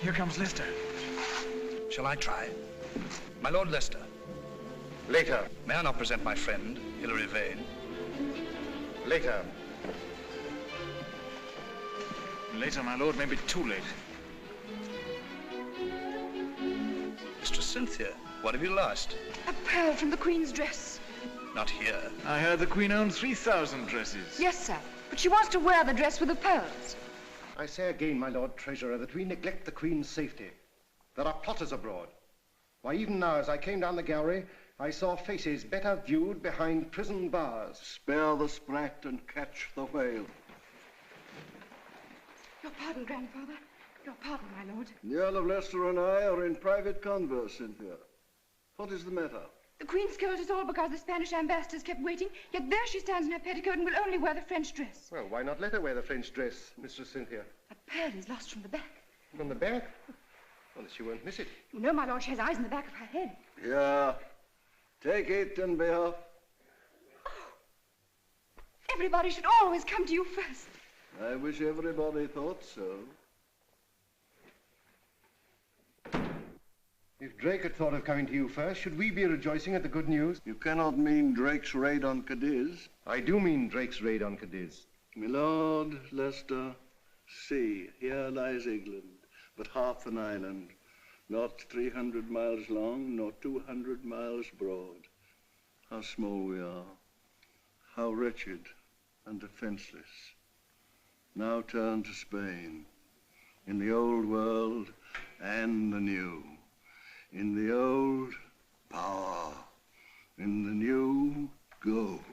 Here comes Leicester. Shall I try? My Lord Leicester. Later. May I not present my friend, Hilary Vane? Later. Later, my lord, may be too late. Mistress Cynthia, what have you lost? A pearl from the Queen's dress. Not here. I heard the Queen owned 3,000 dresses. Yes, sir. But she wants to wear the dress with the pearls. I say again, my Lord Treasurer, that we neglect the Queen's safety. There are plotters abroad. Why, even now, as I came down the gallery, I saw faces better viewed behind prison bars. Spare the sprat and catch the whale. Your pardon, grandfather. Your pardon, my lord. The Earl of Leicester and I are in private converse in here. What is the matter? The Queen scolds us all because the Spanish ambassadors kept waiting, yet there she stands in her petticoat and will only wear the French dress. Well, why not let her wear the French dress, Mistress Cynthia? A pearl is lost from the back. From the back? Well, she won't miss it. You know, my lord, she has eyes in the back of her head. Yeah. Take it and be off. Oh. Everybody should always come to you first. I wish everybody thought so. If Drake had thought of coming to you first, should we be rejoicing at the good news? You cannot mean Drake's raid on Cadiz. I do mean Drake's raid on Cadiz. My Lord Leicester, see, here lies England, but half an island, not 300 miles long, nor 200 miles broad. How small we are, how wretched and defenseless. Now turn to Spain, in the old world and the new. In the old, power. In the new, gold.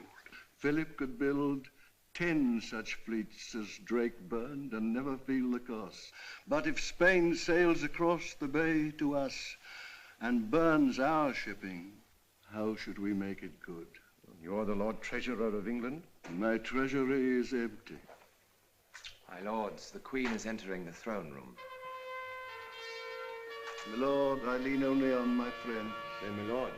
Philip could build 10 such fleets as Drake burned and never feel the cost. But if Spain sails across the bay to us and burns our shipping, how should we make it good? You're the Lord Treasurer of England? My treasury is empty. My lords, the Queen is entering the throne room. My lord, I lean only on my friend. Then, my lord.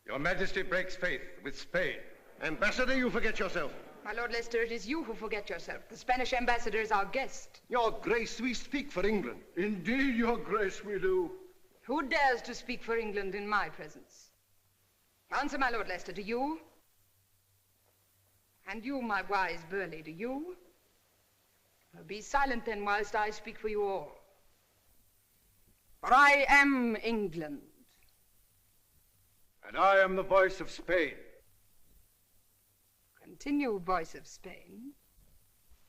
Your Majesty breaks faith with Spain. Ambassador, you forget yourself. My Lord Leicester, it is you who forget yourself. The Spanish ambassador is our guest. Your Grace, we speak for England. Indeed, your grace, we do. Who dares to speak for England in my presence? Answer, my Lord Leicester, do you? And you, my wise Burleigh, do you? Well, be silent then whilst I speak for you all. For I am England. And I am the voice of Spain. Continue, voice of Spain.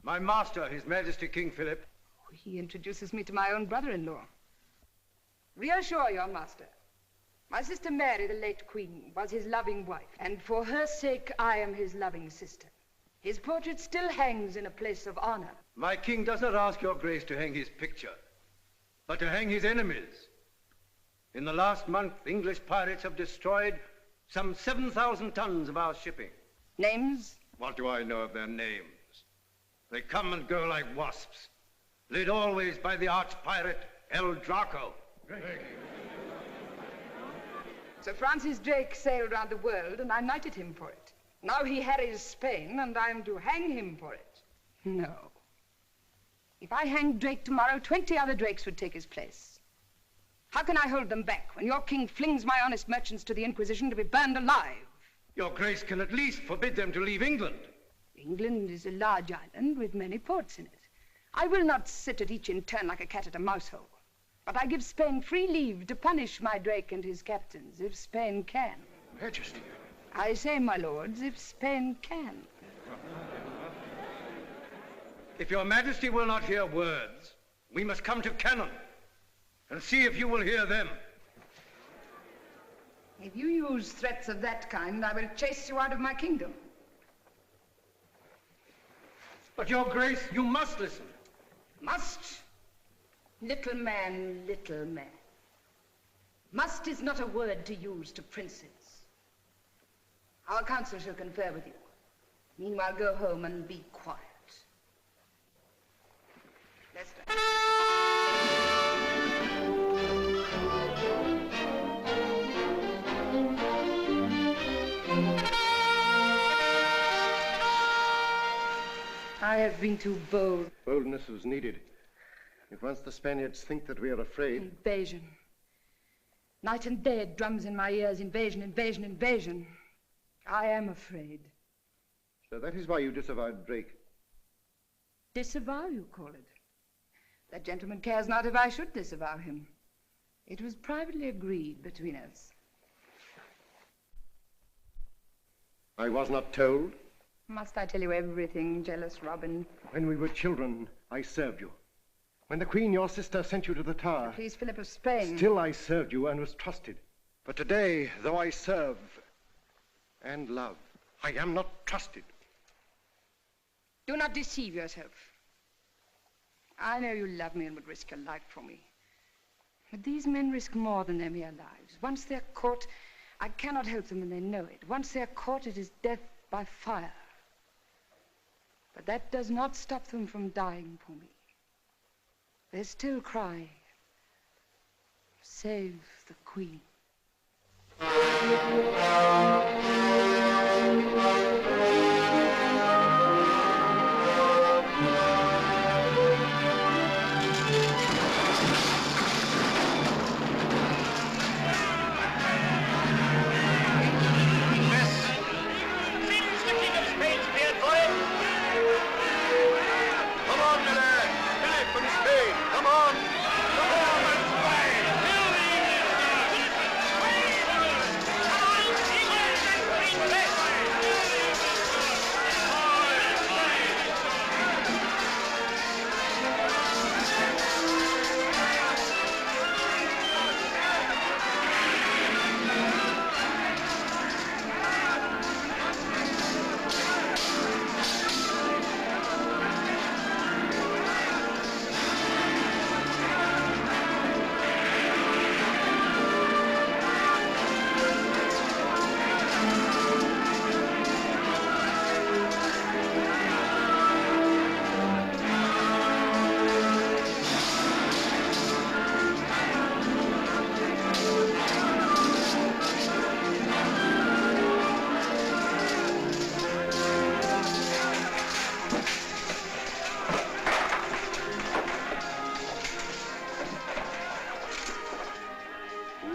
My master, His Majesty King Philip. He introduces me to my own brother-in-law. Reassure your master. My sister Mary, the late Queen, was his loving wife, and for her sake I am his loving sister. His portrait still hangs in a place of honor. My king does not ask your grace to hang his picture, but to hang his enemies. In the last month, English pirates have destroyed some 7,000 tons of our shipping. Names? What do I know of their names? They come and go like wasps, led always by the arch-pirate El Draco. Sir Francis Drake sailed round the world, and I knighted him for it. Now he harries Spain, and I am to hang him for it. No. If I hanged Drake tomorrow, 20 other Drakes would take his place. How can I hold them back when your king flings my honest merchants to the Inquisition to be burned alive? Your grace can at least forbid them to leave England. England is a large island with many ports in it. I will not sit at each in turn like a cat at a mouse hole. But I give Spain free leave to punish my Drake and his captains, if Spain can. Majesty. I say, my lords, if Spain can. If your majesty will not hear words, we must come to cannon and see if you will hear them. If you use threats of that kind, I will chase you out of my kingdom. But your grace, you must listen. Must? Little man, little man. Must is not a word to use to princes. Our council shall confer with you. Meanwhile, go home and be quiet. Leicester. I have been too bold. Boldness was needed. If once the Spaniards think that we are afraid... Invasion. Night and day it drums in my ears. Invasion, invasion, invasion. I am afraid. So that is why you disavowed Drake. Disavow, you call it? That gentleman cares not if I should disavow him. It was privately agreed between us. I was not told. Must I tell you everything, jealous Robin? When we were children, I served you. When the Queen, your sister, sent you to the Tower... Please, Philip of Spain. Still I served you and was trusted. But today, though I serve and love, I am not trusted. Do not deceive yourself. I know you love me and would risk your life for me. But these men risk more than their mere lives. Once they're caught, I cannot help them and they know it. Once they're caught, it is death by fire. But that does not stop them from dying for me. They still cry, save the Queen.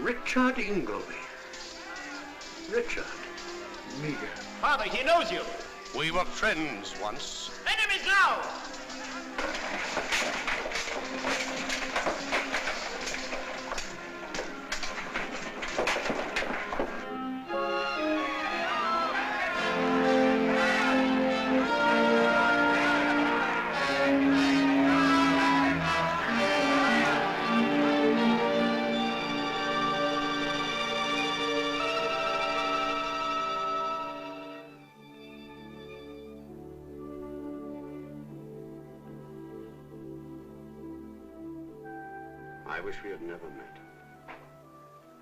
Richard Ingleby. Richard. Meager. Father, he knows you. We were friends once. Enemies now! I wish we had never met.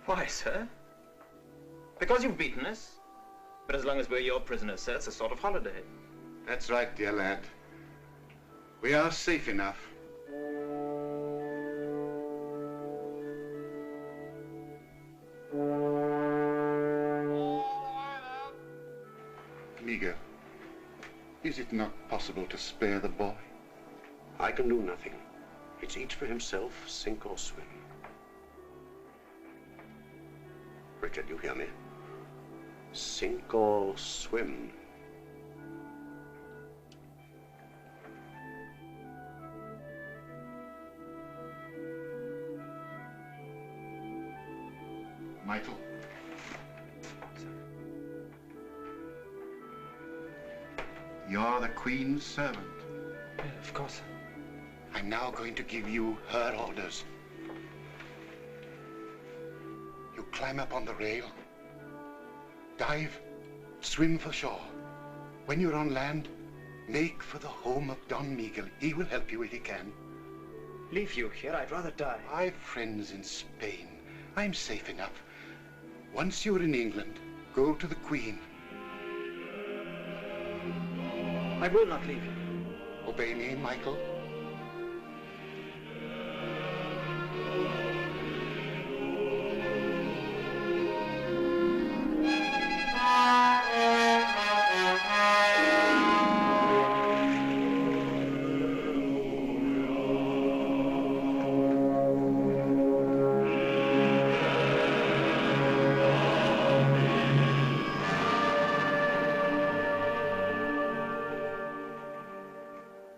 Why, sir? Because you've beaten us. But as long as we're your prisoners, sir, it's a sort of holiday. That's right, dear lad. We are safe enough. Meager, is it not possible to spare the boy? I can do nothing. It's each for himself, sink or swim. Richard, you hear me? Sink or swim. Michael? You're the Queen's servant. Of course. I'm now going to give you her orders. You climb up on the rail, dive, swim for shore. When you're on land, make for the home of Don Miguel. He will help you if he can. Leave you here, I'd rather die. I've friends in Spain. I'm safe enough. Once you're in England, go to the Queen. I will not leave you. Obey me, Michael.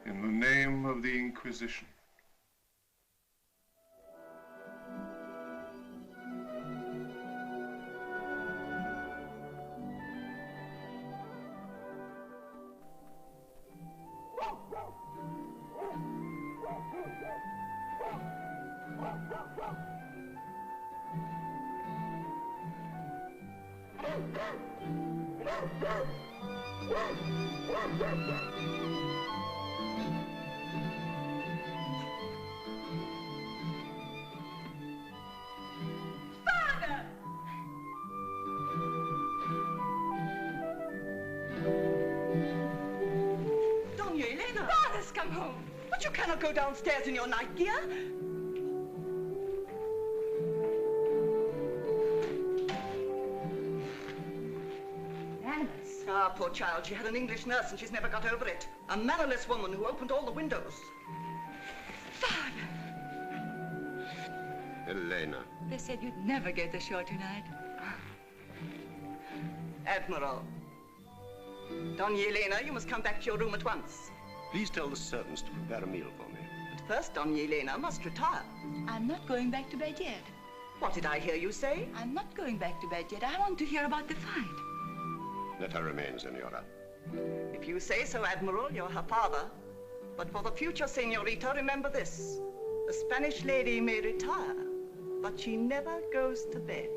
In the name of the Inquisition. Father's come home. But you cannot go downstairs in your night gear. Alice. Ah, poor child. She had an English nurse and she's never got over it. A mannerless woman who opened all the windows. Father. Elena. They said you'd never get ashore tonight. Admiral. Dona Elena, you must come back to your room at once. Please tell the servants to prepare a meal for me. But first, Dona Elena must retire. I'm not going back to bed yet. What did I hear you say? I'm not going back to bed yet. I want to hear about the fight. Let her remain, Senora. If you say so, Admiral, you're her father. But for the future, Senorita, remember this. The Spanish lady may retire, but she never goes to bed.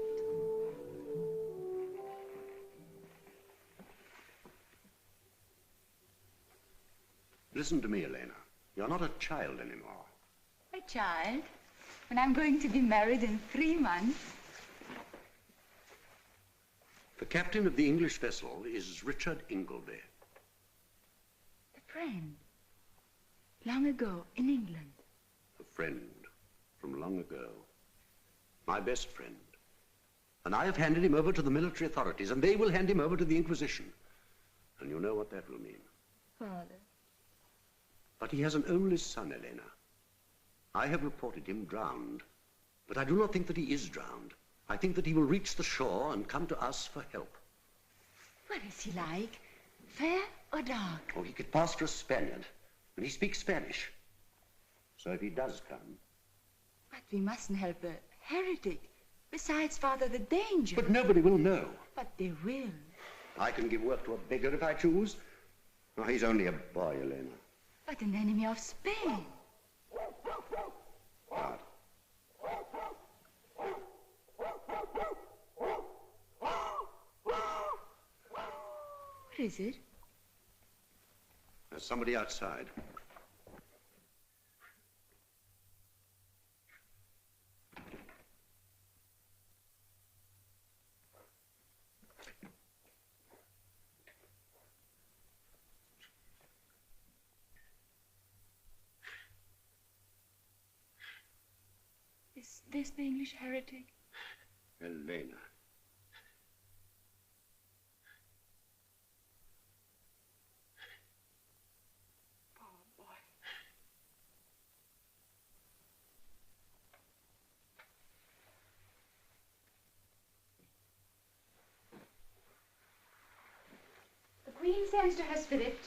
Listen to me, Elena. You're not a child anymore. A child? When I'm going to be married in 3 months. The captain of the English vessel is Richard Ingleby. A friend. Long ago, in England. A friend from long ago. My best friend. And I have handed him over to the military authorities, and they will hand him over to the Inquisition. And you know what that will mean. Father. But he has an only son, Elena. I have reported him drowned. But I do not think that he is drowned. I think that he will reach the shore and come to us for help. What is he like? Fair or dark? Oh, he could pass for a Spaniard. And he speaks Spanish. So if he does come... But we mustn't help a heretic. Besides, Father, the danger. But nobody will know. But they will. I can give work to a beggar if I choose. Oh, he's only a boy, Elena. But an enemy of Spain. What? What is it? There's somebody outside. Is this the English heretic? Elena. Poor boy. The Queen sends to her spirit.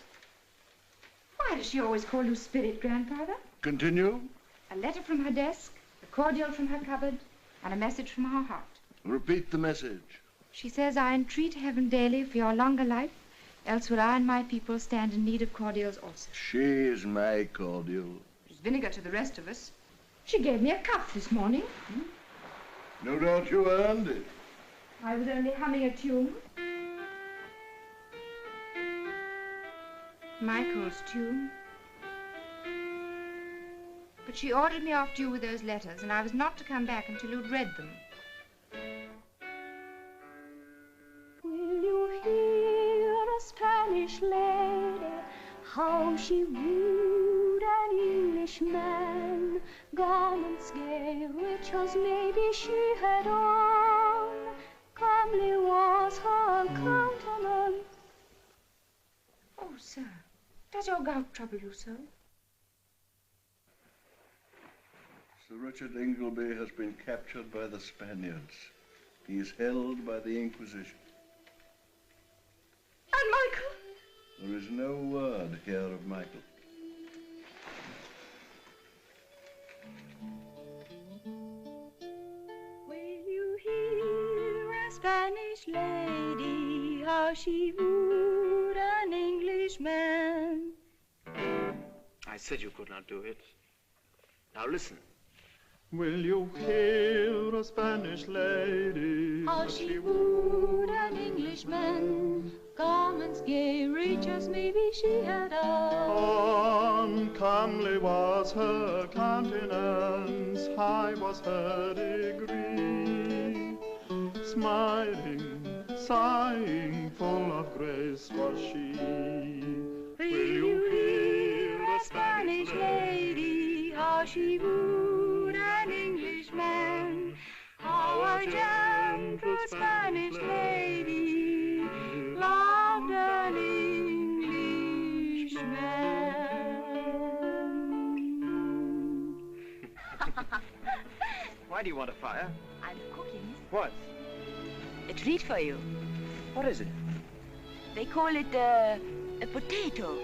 Why does she always call you spirit, Grandfather? Continue. A letter from her desk, a cordial from her cupboard, and a message from her heart. Repeat the message. She says, I entreat heaven daily for your longer life Else will I and my people stand in need of cordials also. She is my cordial. There's vinegar to the rest of us. She gave me a cup this morning. No doubt you earned it. I was only humming a tune. Michael's tune. But she ordered me off to you with those letters, and I was not to come back until you'd read them. Will you hear a Spanish lady, how she wooed an Englishman? Garments gay, rich as maybe she had on, comely was her countenance. Oh, sir, does your gout trouble you so? Sir Richard Ingleby has been captured by the Spaniards. He is held by the Inquisition. And Michael? There is no word here of Michael. Will you hear a Spanish lady, how she wooed an Englishman? I said you could not do it. Now listen. Will you hear a Spanish lady, how she wooed an Englishman? Garments gay, rich as maybe she had on. Comely was her countenance, high was her degree. Smiling, sighing, full of grace was she. Will you hear a Spanish lady, how she wooed an Englishman? How a gentle Spanish lady loved an Englishman. Why do you want a fire? I'm cooking. What? A treat for you. What is it? They call it a potato.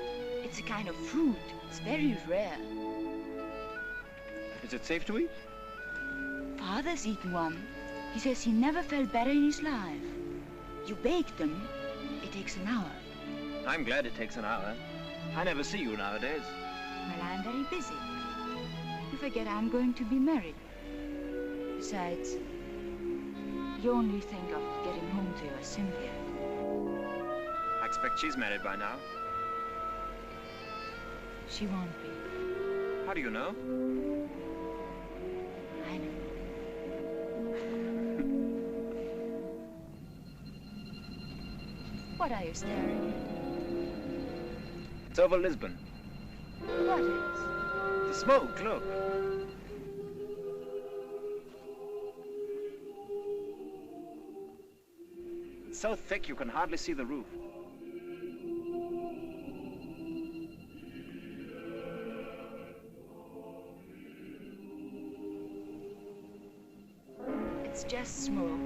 It's a kind of fruit. It's very rare. Is it safe to eat? Father's eaten one. He says he never felt better in his life. You bake them. It takes an hour. I'm glad it takes an hour. I never see you nowadays. Well, I'm very busy. You forget I'm going to be married. Besides, you only think of getting home to your Cynthia. I expect she's married by now. She won't be. How do you know? I know. What are you staring at? It's over Lisbon. What is? The smoke, look. It's so thick you can hardly see the roof. It's just smoke.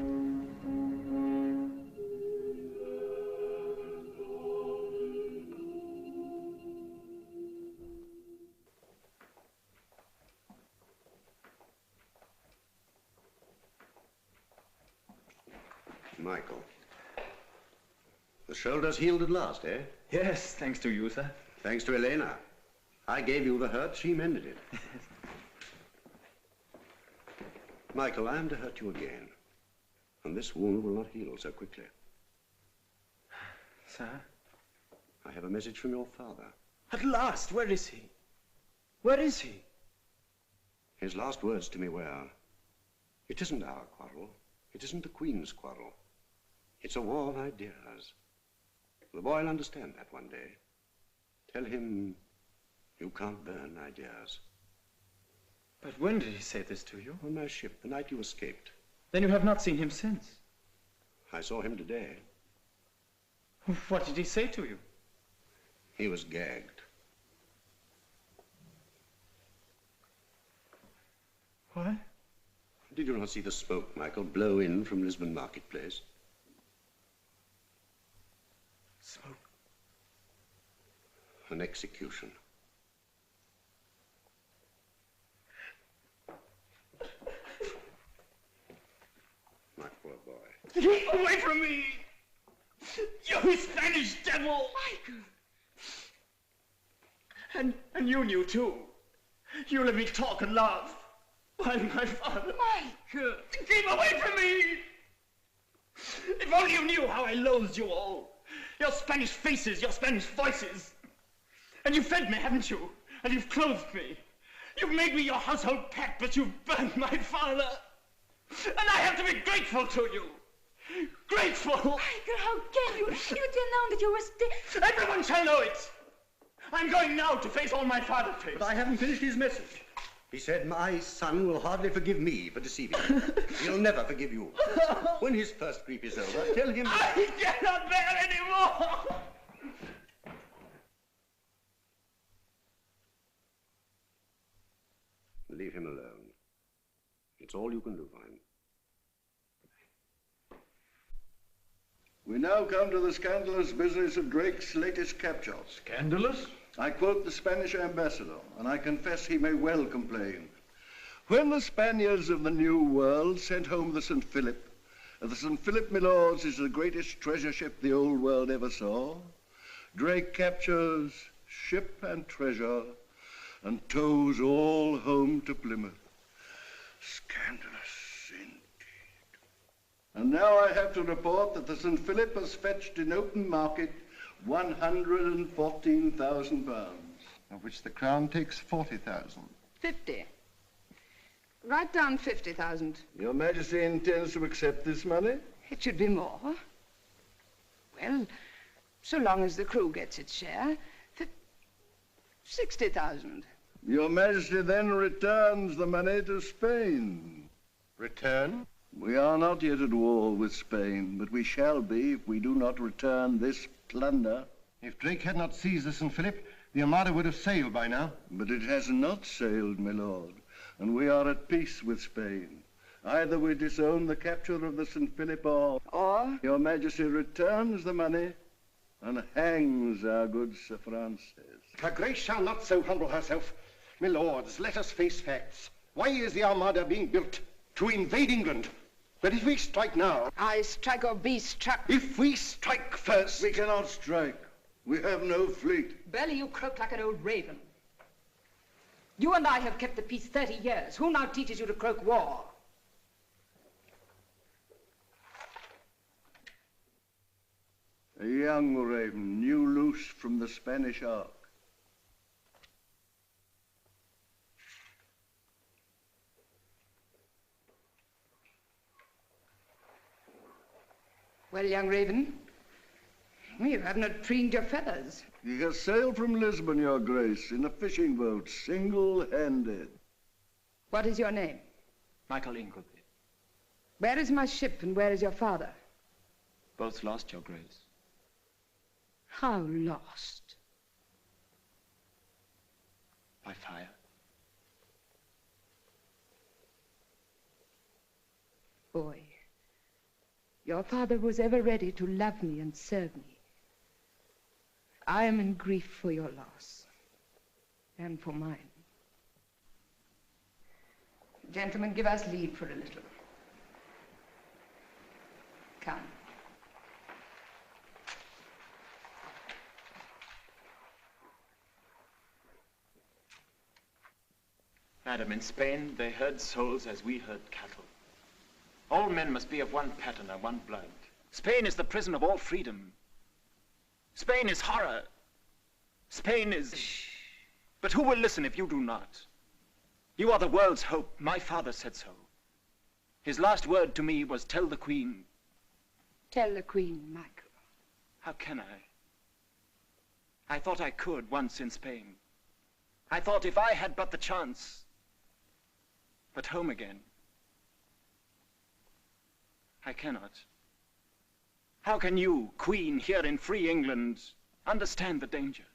Michael. The shoulder's healed at last, eh? Yes, thanks to you, sir. Thanks to Elena. I gave you the hurt, she mended it. Michael, I am to hurt you again. And this wound will not heal so quickly. Sir? I have a message from your father. At last, where is he? Where is he? His last words to me were, it isn't our quarrel. It isn't the Queen's quarrel. It's a war of ideas. The boy will understand that one day. Tell him you can't burn ideas. But when did he say this to you? On my ship, the night you escaped. Then you have not seen him since? I saw him today. What did he say to you? He was gagged. What? Did you not see the smoke, Michael, blow in from Lisbon marketplace? Smoke? An execution. My poor boy. Away from me! You You Spanish devil! Michael! And you knew too. You let me talk and laugh. While my father... Michael! Keep away from me! If only you knew how I loathed you all. Your Spanish faces, your Spanish voices. And you fed me, haven't you? And you've clothed me. You've made me your household pet, but you've burned my father. And I have to be grateful to you. Grateful! Michael, how can you? You didn't know that you were Everyone shall know it. I'm going now to face all my father faced. But I haven't finished his message. He said, my son will hardly forgive me for deceiving him. He'll never forgive you. When his first grief is over, tell him... I cannot bear any more! Leave him alone. It's all you can do for him. We now come to the scandalous business of Drake's latest capture. Scandalous? I quote the Spanish ambassador, and I confess he may well complain. When the Spaniards of the New World sent home the St. Philip, the St. Philip, my lords, is the greatest treasure ship the old world ever saw. Drake captures ship and treasure and tows all home to Plymouth. Scandalous indeed. And now I have to report that the St. Philip has fetched in open market £114,000. Of which the Crown takes 40,000. 50. Write down 50,000. Your Majesty intends to accept this money? It should be more. Well, so long as the crew gets its share, 60,000. Your Majesty then returns the money to Spain. Return? We are not yet at war with Spain, but we shall be if we do not return this plunder. If Drake had not seized the St. Philip, the Armada would have sailed by now. But it has not sailed, my lord, and we are at peace with Spain. Either we disown the capture of the St. Philip or Your Majesty returns the money and hangs our good Sir Francis. Her Grace shall not so humble herself. My lords, let us face facts. Why is the Armada being built? To invade England. But if we strike now... I strike or be struck. If we strike first... We cannot strike. We have no fleet. Belly, you croak like an old raven. You and I have kept the peace 30 years. Who now teaches you to croak war? A young raven, new loose from the Spanish ark. Well, young raven, you have not preened your feathers. He has sailed from Lisbon, Your Grace, in a fishing boat, single-handed. What is your name? Michael Ingleby. Where is my ship and where is your father? Both lost, Your Grace. How lost? By fire. Boy, your father was ever ready to love me and serve me. I am in grief for your loss and for mine. Gentlemen, give us leave for a little. Come. Madam, in Spain, they herd souls as we herd cattle. All men must be of one pattern and one blood. Spain is the prison of all freedom. Spain is horror. Spain is... Shh. But who will listen if you do not? You are the world's hope. My father said so. His last word to me was, tell the Queen. Tell the Queen, Michael. How can I? I thought I could once in Spain. I thought if I had but the chance. But home again. I cannot. How can you, Queen, here in free England, understand the danger?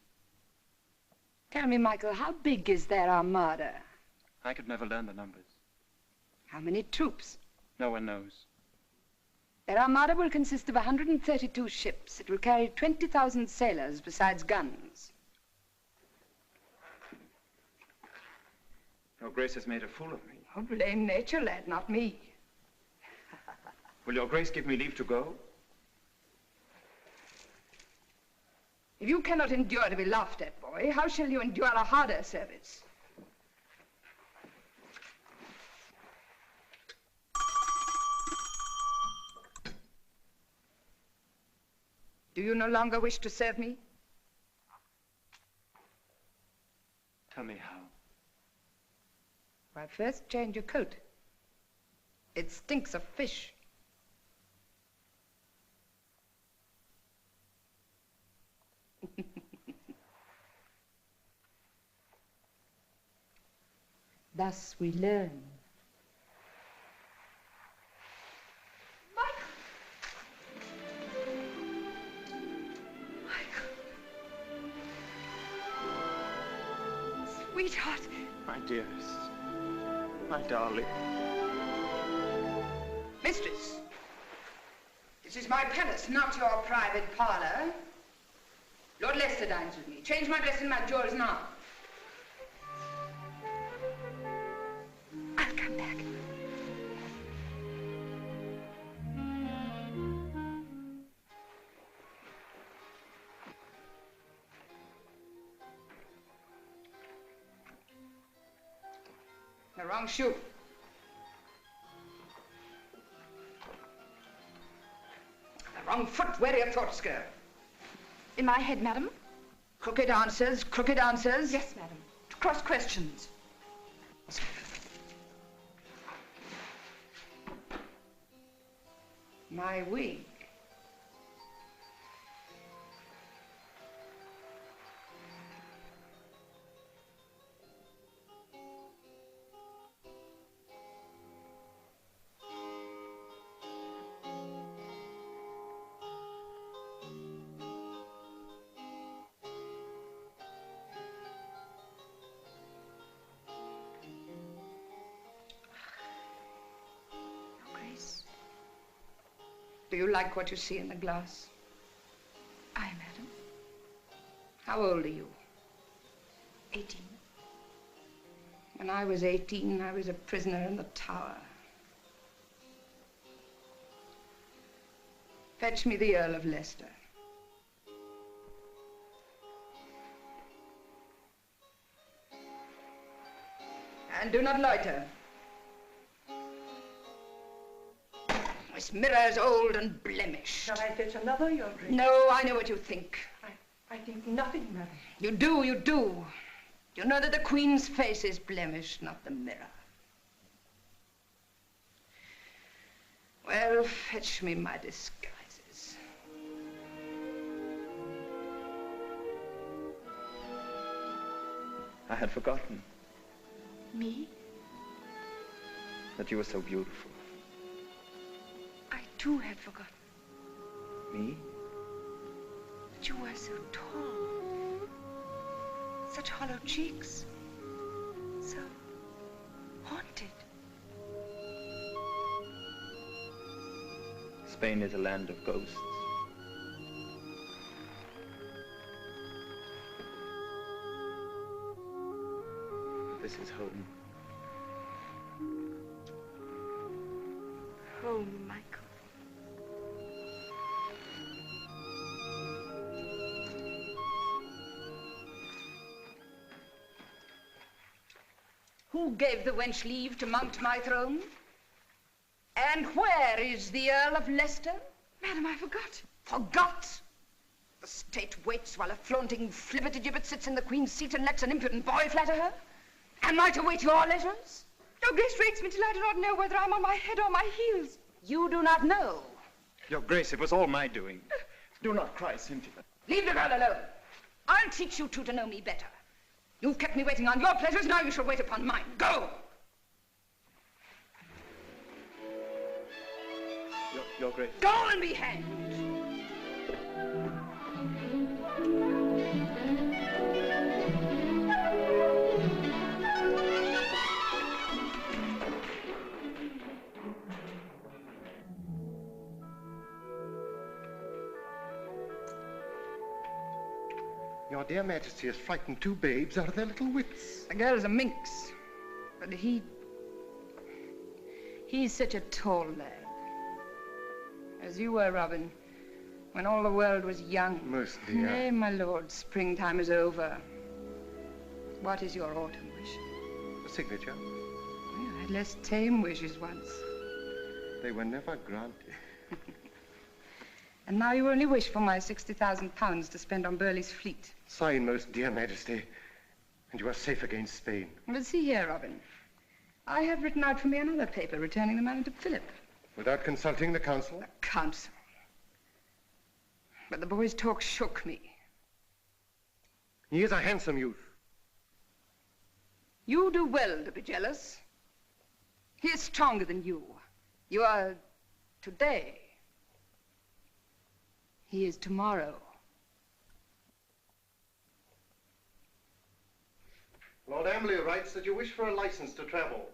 Tell me, Michael, how big is their armada? I could never learn the numbers. How many troops? No one knows. Their armada will consist of 132 ships. It will carry 20,000 sailors besides guns. Your Grace has made a fool of me. Oh, blame nature, lad, not me. Will your Grace give me leave to go? If you cannot endure to be laughed at, boy, how shall you endure a harder service? Do you no longer wish to serve me? Tell me how. Why, first change your coat. It stinks of fish. Thus we learn. Sweetheart. My dearest. My darling. Mistress, this is my palace, not your private parlor. Lord Leicester dines with me. Change my dress and my jewels now. I'll come back. The wrong shoe. The wrong foot. Where are your thoughts go? In my head, madam. Crooked answers, crooked answers. Yes, madam. To cross questions. My wig. Do you like what you see in the glass? Aye, madam. How old are you? 18. When I was 18, I was a prisoner in the tower. Fetch me the Earl of Leicester. And do not loiter. This mirror's old and blemished. Shall I fetch another, Your Grace? No, I know what you think. I think nothing, madam. You do, you do. You know that the Queen's face is blemished, not the mirror. Well, fetch me my disguises. I had forgotten Me? that you were so beautiful. I too had forgotten Me? that you were so tall. Such hollow cheeks. So haunted. Spain is a land of ghosts. This is home. Home, Michael. Who gave the wench leave to mount my throne? And where is the Earl of Leicester? Madam, I forgot. Forgot? The state waits while a flaunting flibbertigibbet sits in the Queen's seat and lets an impudent boy flatter her? Am I to wait your letters? Your Grace rates me till I do not know whether I'm on my head or my heels. You do not know. Your Grace, it was all my doing. Do not cry, Cynthia. Leave the girl alone. I'll teach you two to know me better. You've kept me waiting on your pleasures, now you shall wait upon mine. Go! Your Grace. Go and be hanged! Your dear Majesty has frightened two babes out of their little wits. The girl's a minx, but he's such a tall lad. As you were, Robin, when all the world was young. Most dear. Nay, my lord, springtime is over. What is your autumn wish? A signature. Well, I had less tame wishes once. They were never granted. And now you only wish for my £60,000 to spend on Burleigh's fleet. Sign, most dear Majesty, and you are safe against Spain. But see here, Robin. I have written out for me another paper returning the money to Philip. Without consulting the council? The council. But the boy's talk shook me. He is a handsome youth. You do well to be jealous. He is stronger than you. You are today. He is tomorrow. Lord Anglia writes that you wish for a license to travel.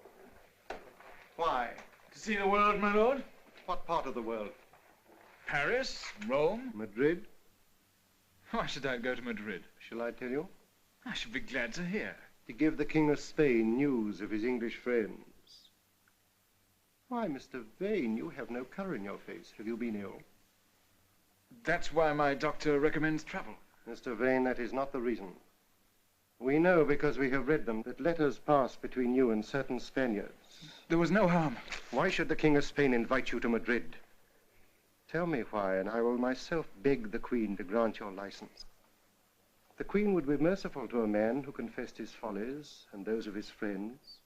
Why? To see the world, my lord. What part of the world? Paris, Rome. Madrid? Why should I go to Madrid? Shall I tell you? I should be glad to hear. To give the King of Spain news of his English friends. Why, Mr. Vane, you have no colour in your face. Have you been ill? That's why my doctor recommends travel. Mr. Vane, that is not the reason. We know, because we have read them, that letters passed between you and certain Spaniards. There was no harm. Why should the King of Spain invite you to Madrid? Tell me why, and I will myself beg the Queen to grant your license. The Queen would be merciful to a man who confessed his follies and those of his friends.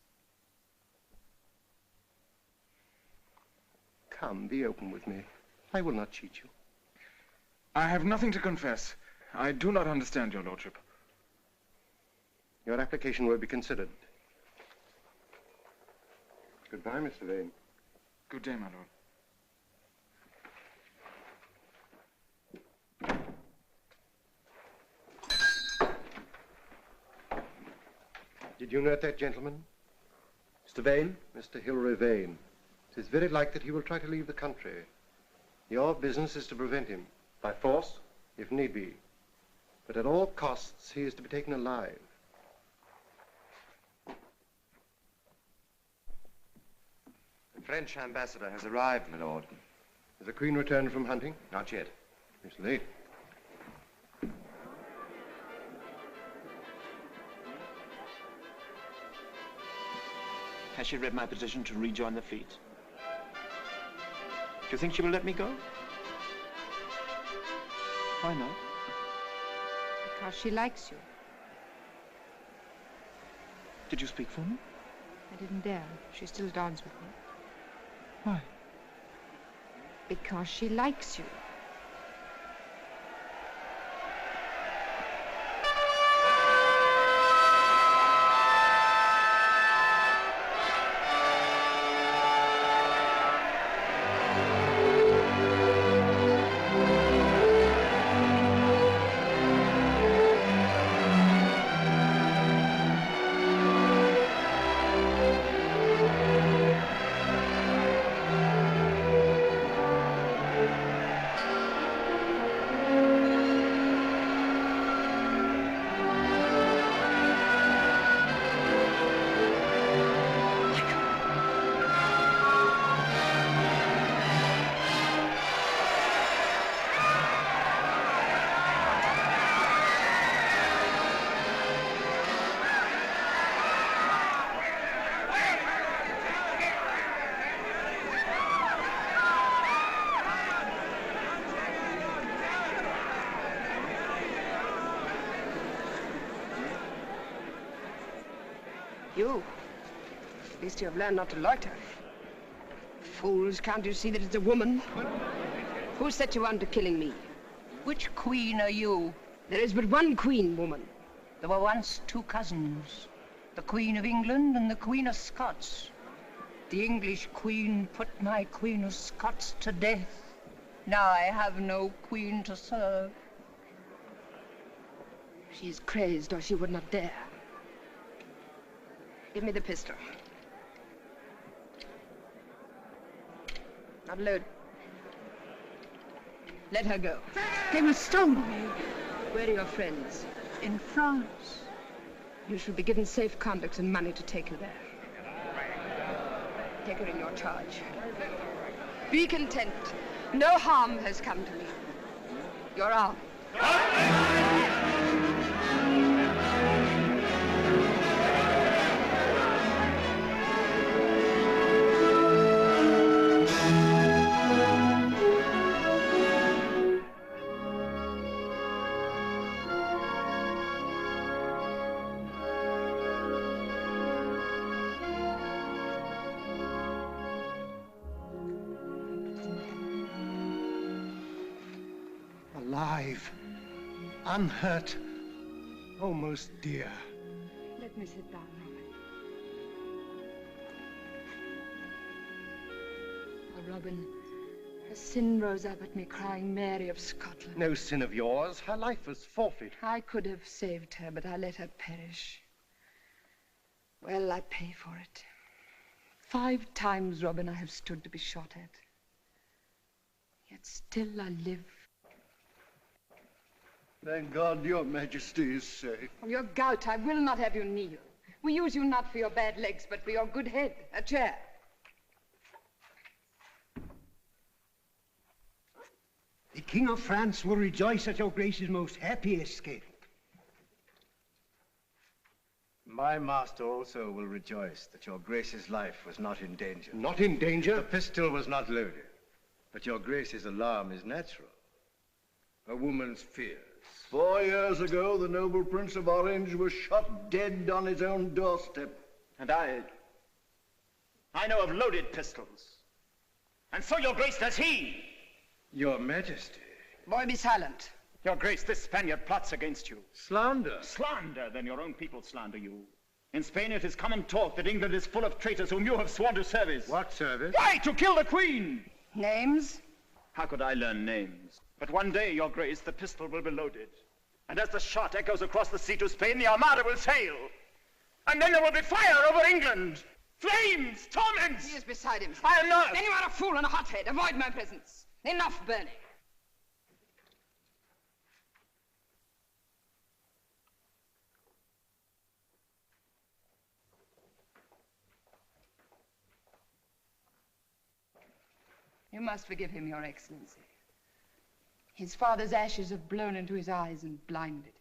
Come, be open with me. I will not cheat you. I have nothing to confess. I do not understand your lordship. Your application will be considered. Goodbye, Mr. Vane. Good day, my lord. Did you note that gentleman? Mr. Vane? Mr. Hilary Vane. It is very likely that he will try to leave the country. Your business is to prevent him. By force? If need be. But at all costs, he is to be taken alive. The French ambassador has arrived, my lord. Has the Queen returned from hunting? Not yet. It's late. Has she read my petition to rejoin the fleet? Do you think she will let me go? Why not? Because she likes you. Did you speak for me? I didn't dare. She still dawns with me. Why? Because she likes you. You. At least you have learned not to loiter. Fools, can't you see that it's a woman? Who set you on to killing me? Which queen are you? There is but one queen, woman. There were once two cousins, the Queen of England and the Queen of Scots. The English queen put my Queen of Scots to death. Now I have no queen to serve. She is crazed, or she would not dare. Give me the pistol. Not load. Let her go. They will stone me. Where are your friends? In France. You shall be given safe conduct and money to take her there. Take her in your charge. Be content. No harm has come to me. Your army. Alive, unhurt, almost dear. Let me sit down, Robin. Oh, Robin, a sin rose up at me crying Mary of Scotland. No sin of yours. Her life was forfeit. I could have saved her, but I let her perish. Well, I pay for it. 5 times, Robin, I have stood to be shot at. Yet still I live. Thank God your Majesty is safe. Of your gout, I will not have you kneel. We use you not for your bad legs, but for your good head. A chair. The King of France will rejoice at your Grace's most happy escape. My master also will rejoice that your Grace's life was not in danger. Not in danger? The pistol was not loaded. But your Grace's alarm is natural. A woman's fears. 4 years ago, the noble Prince of Orange was shot dead on his own doorstep. And I know of loaded pistols. And so, your Grace, does he. Your Majesty. Boy, be silent. Your Grace, this Spaniard plots against you. Slander. Slander, then your own people slander you. In Spain, it is common talk that England is full of traitors whom you have sworn to service. What service? Why, to kill the Queen! Names? How could I learn names? But one day, your Grace, the pistol will be loaded. And as the shot echoes across the sea to Spain, the Armada will sail. And then there will be fire over England. Flames, torments. He is beside him. I am not. Then you are a fool and a hothead. Avoid my presence. Enough burning. You must forgive him, Your Excellency. His father's ashes have blown into his eyes and blinded him.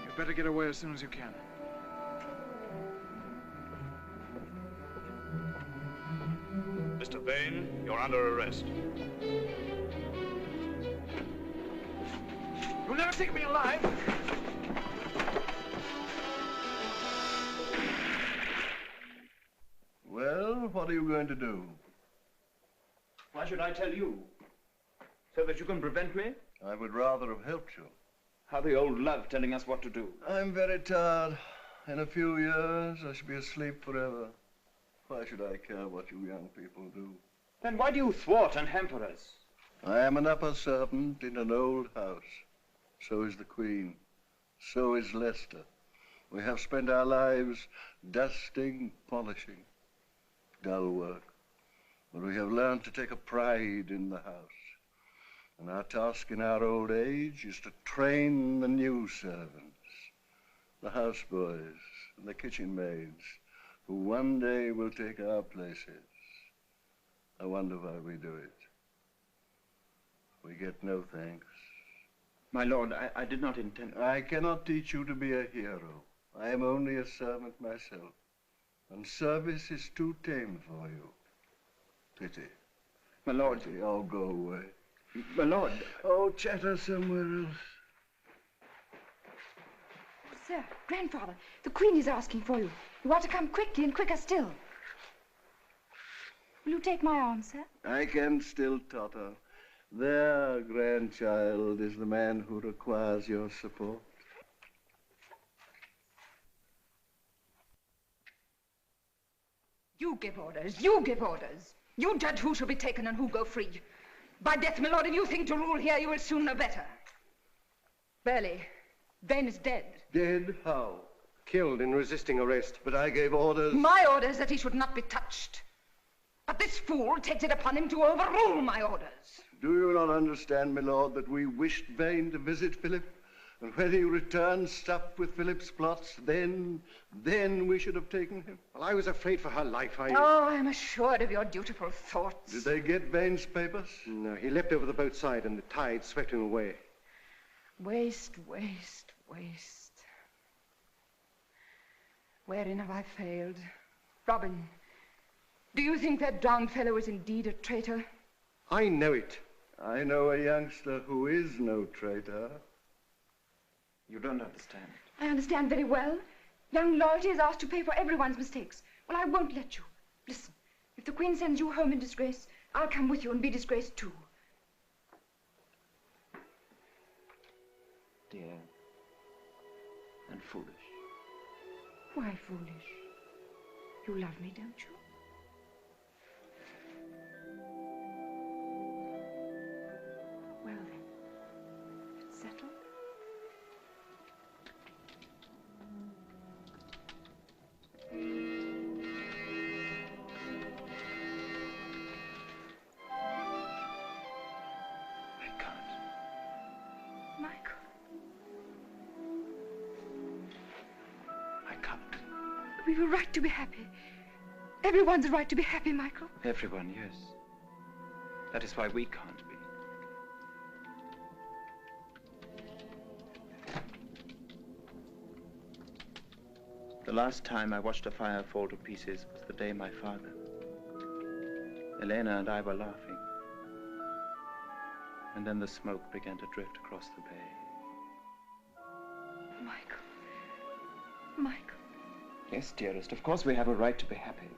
You'd better get away as soon as you can. Mr. Vane, you're under arrest. You'll never take me alive. Well, what are you going to do? Why should I tell you? So that you can prevent me? I would rather have helped you. How the old love telling us what to do. I'm very tired. In a few years, I shall be asleep forever. Why should I care what you young people do? Then why do you thwart and hamper us? I am an upper servant in an old house. So is the Queen. So is Leicester. We have spent our lives dusting, polishing. Dull work. But we have learned to take a pride in the house. And our task in our old age is to train the new servants, the houseboys and the kitchen maids, who one day will take our places. I wonder why we do it. We get no thanks. My lord, I did not intend... I cannot teach you to be a hero. I am only a servant myself. And service is too tame for you. Pity. My lord... Pity. Oh, go away. My lord... Oh, chatter somewhere else. Sir, grandfather, the Queen is asking for you. You ought to come quickly and quicker still. Will you take my arm, sir? I can still totter. There, grandchild, is the man who requires your support. You give orders. You give orders. You judge who shall be taken and who go free. By death, my lord, if you think to rule here, you will soon know better. Burley, Vane is dead. Dead? How? Killed in resisting arrest. But I gave orders. My orders that he should not be touched. But this fool takes it upon him to overrule my orders. Do you not understand, my lord, that we wished vain to visit Philip? And when he returned, stuffed with Philip's plots, then we should have taken him. Well, I was afraid for her life. Oh, I am assured of your dutiful thoughts. Did they get Vane's papers? No, he leapt over the boat side and the tide swept him away. Waste, waste, waste. Wherein have I failed? Robin, do you think that drowned fellow is indeed a traitor? I know it. I know a youngster who is no traitor. You don't understand. I understand very well. Young loyalty is asked to pay for everyone's mistakes. Well, I won't let you. Listen, if the Queen sends you home in disgrace, I'll come with you and be disgraced too. Dear and foolish. Why foolish? You love me, don't you? Well then, it's settled. We've a right to be happy. Everyone's a right to be happy, Michael. Everyone, yes. That is why we can't be. The last time I watched a fire fall to pieces was the day my father, Elena and I were laughing. And then the smoke began to drift across the bay. Michael. Michael. Yes, dearest, of course we have a right to be happy.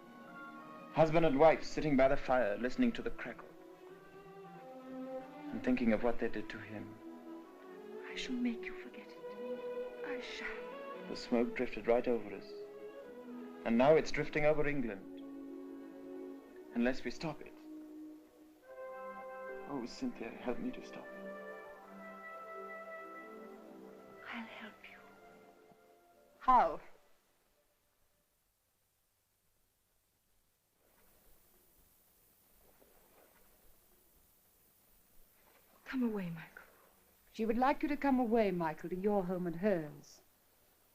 Husband and wife sitting by the fire, listening to the crackle. And thinking of what they did to him. I shall make you forget it. I shall. The smoke drifted right over us. And now it's drifting over England. Unless we stop it. Oh, Cynthia, help me to stop it. I'll help you. How? Come away, Michael. She would like you to come away, Michael, to your home and hers.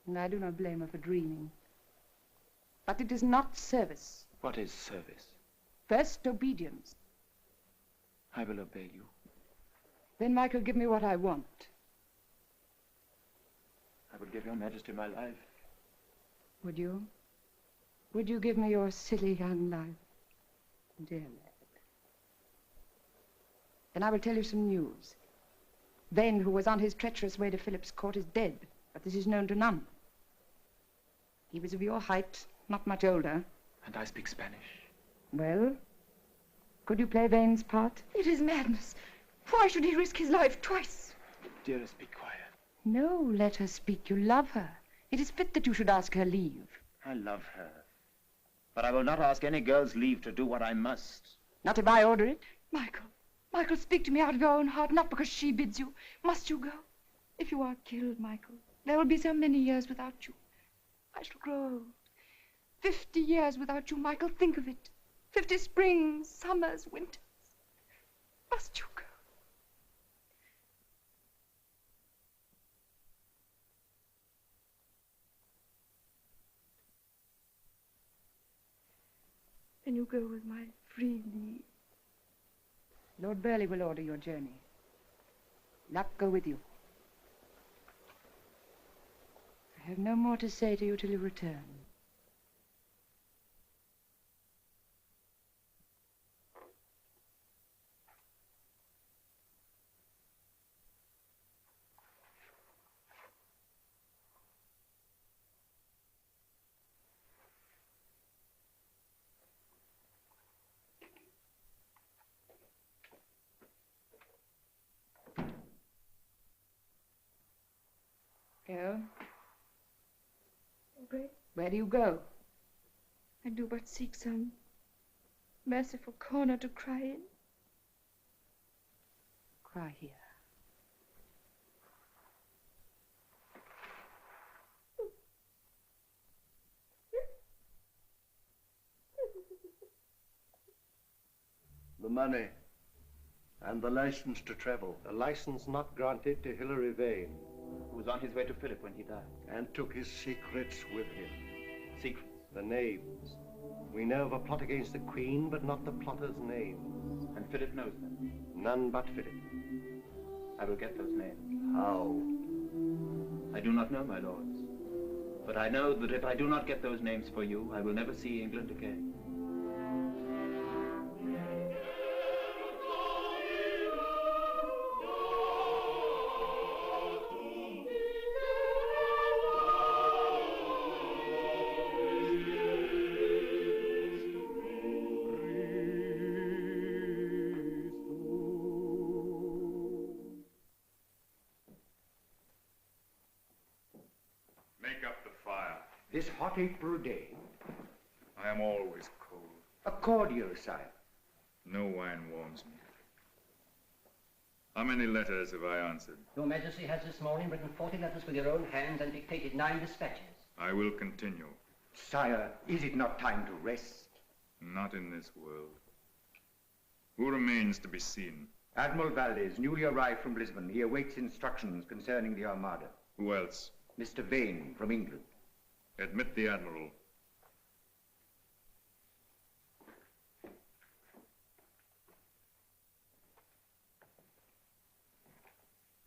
And I do not blame her for dreaming. But it is not service. What is service? First, obedience. I will obey you. Then, Michael, give me what I want. I would give your Majesty my life. Would you? Would you give me your silly young life? Dear lad. Then I will tell you some news. Vane, who was on his treacherous way to Philip's court, is dead, but this is known to none. He was of your height, not much older. And I speak Spanish. Well, could you play Vane's part? It is madness. Why should he risk his life twice? Dearest, be quiet. No, let her speak. You love her. It is fit that you should ask her leave. I love her. But I will not ask any girl's leave to do what I must. Not if I order it. Michael. Michael, speak to me out of your own heart, not because she bids you. Must you go? If you are killed, Michael, there will be so many years without you. I shall grow old. 50 years without you, Michael. Think of it. 50 springs, summers, winters. Must you go? Then you go with my free leave. Lord Burleigh will order your journey. Luck go with you. I have no more to say to you till you return. Go. Where do you go? I do but seek some merciful corner to cry in. Cry here. The money. And the license to travel. The license not granted to Hilary Vane. Who was on his way to Philip when he died. And took his secrets with him. Secrets? The names. We know of a plot against the Queen, but not the plotter's names. And Philip knows them? None but Philip. I will get those names. How? I do not know, my lords. But I know that if I do not get those names for you, I will never see England again. This hot April day. I am always cold. A cordial, sire. No wine warms me. How many letters have I answered? Your Majesty has this morning written 40 letters with your own hand and dictated 9 dispatches. I will continue. Sire, is it not time to rest? Not in this world. Who remains to be seen? Admiral Valdez, newly arrived from Lisbon. He awaits instructions concerning the Armada. Who else? Mr. Vane, from England. Admit the Admiral.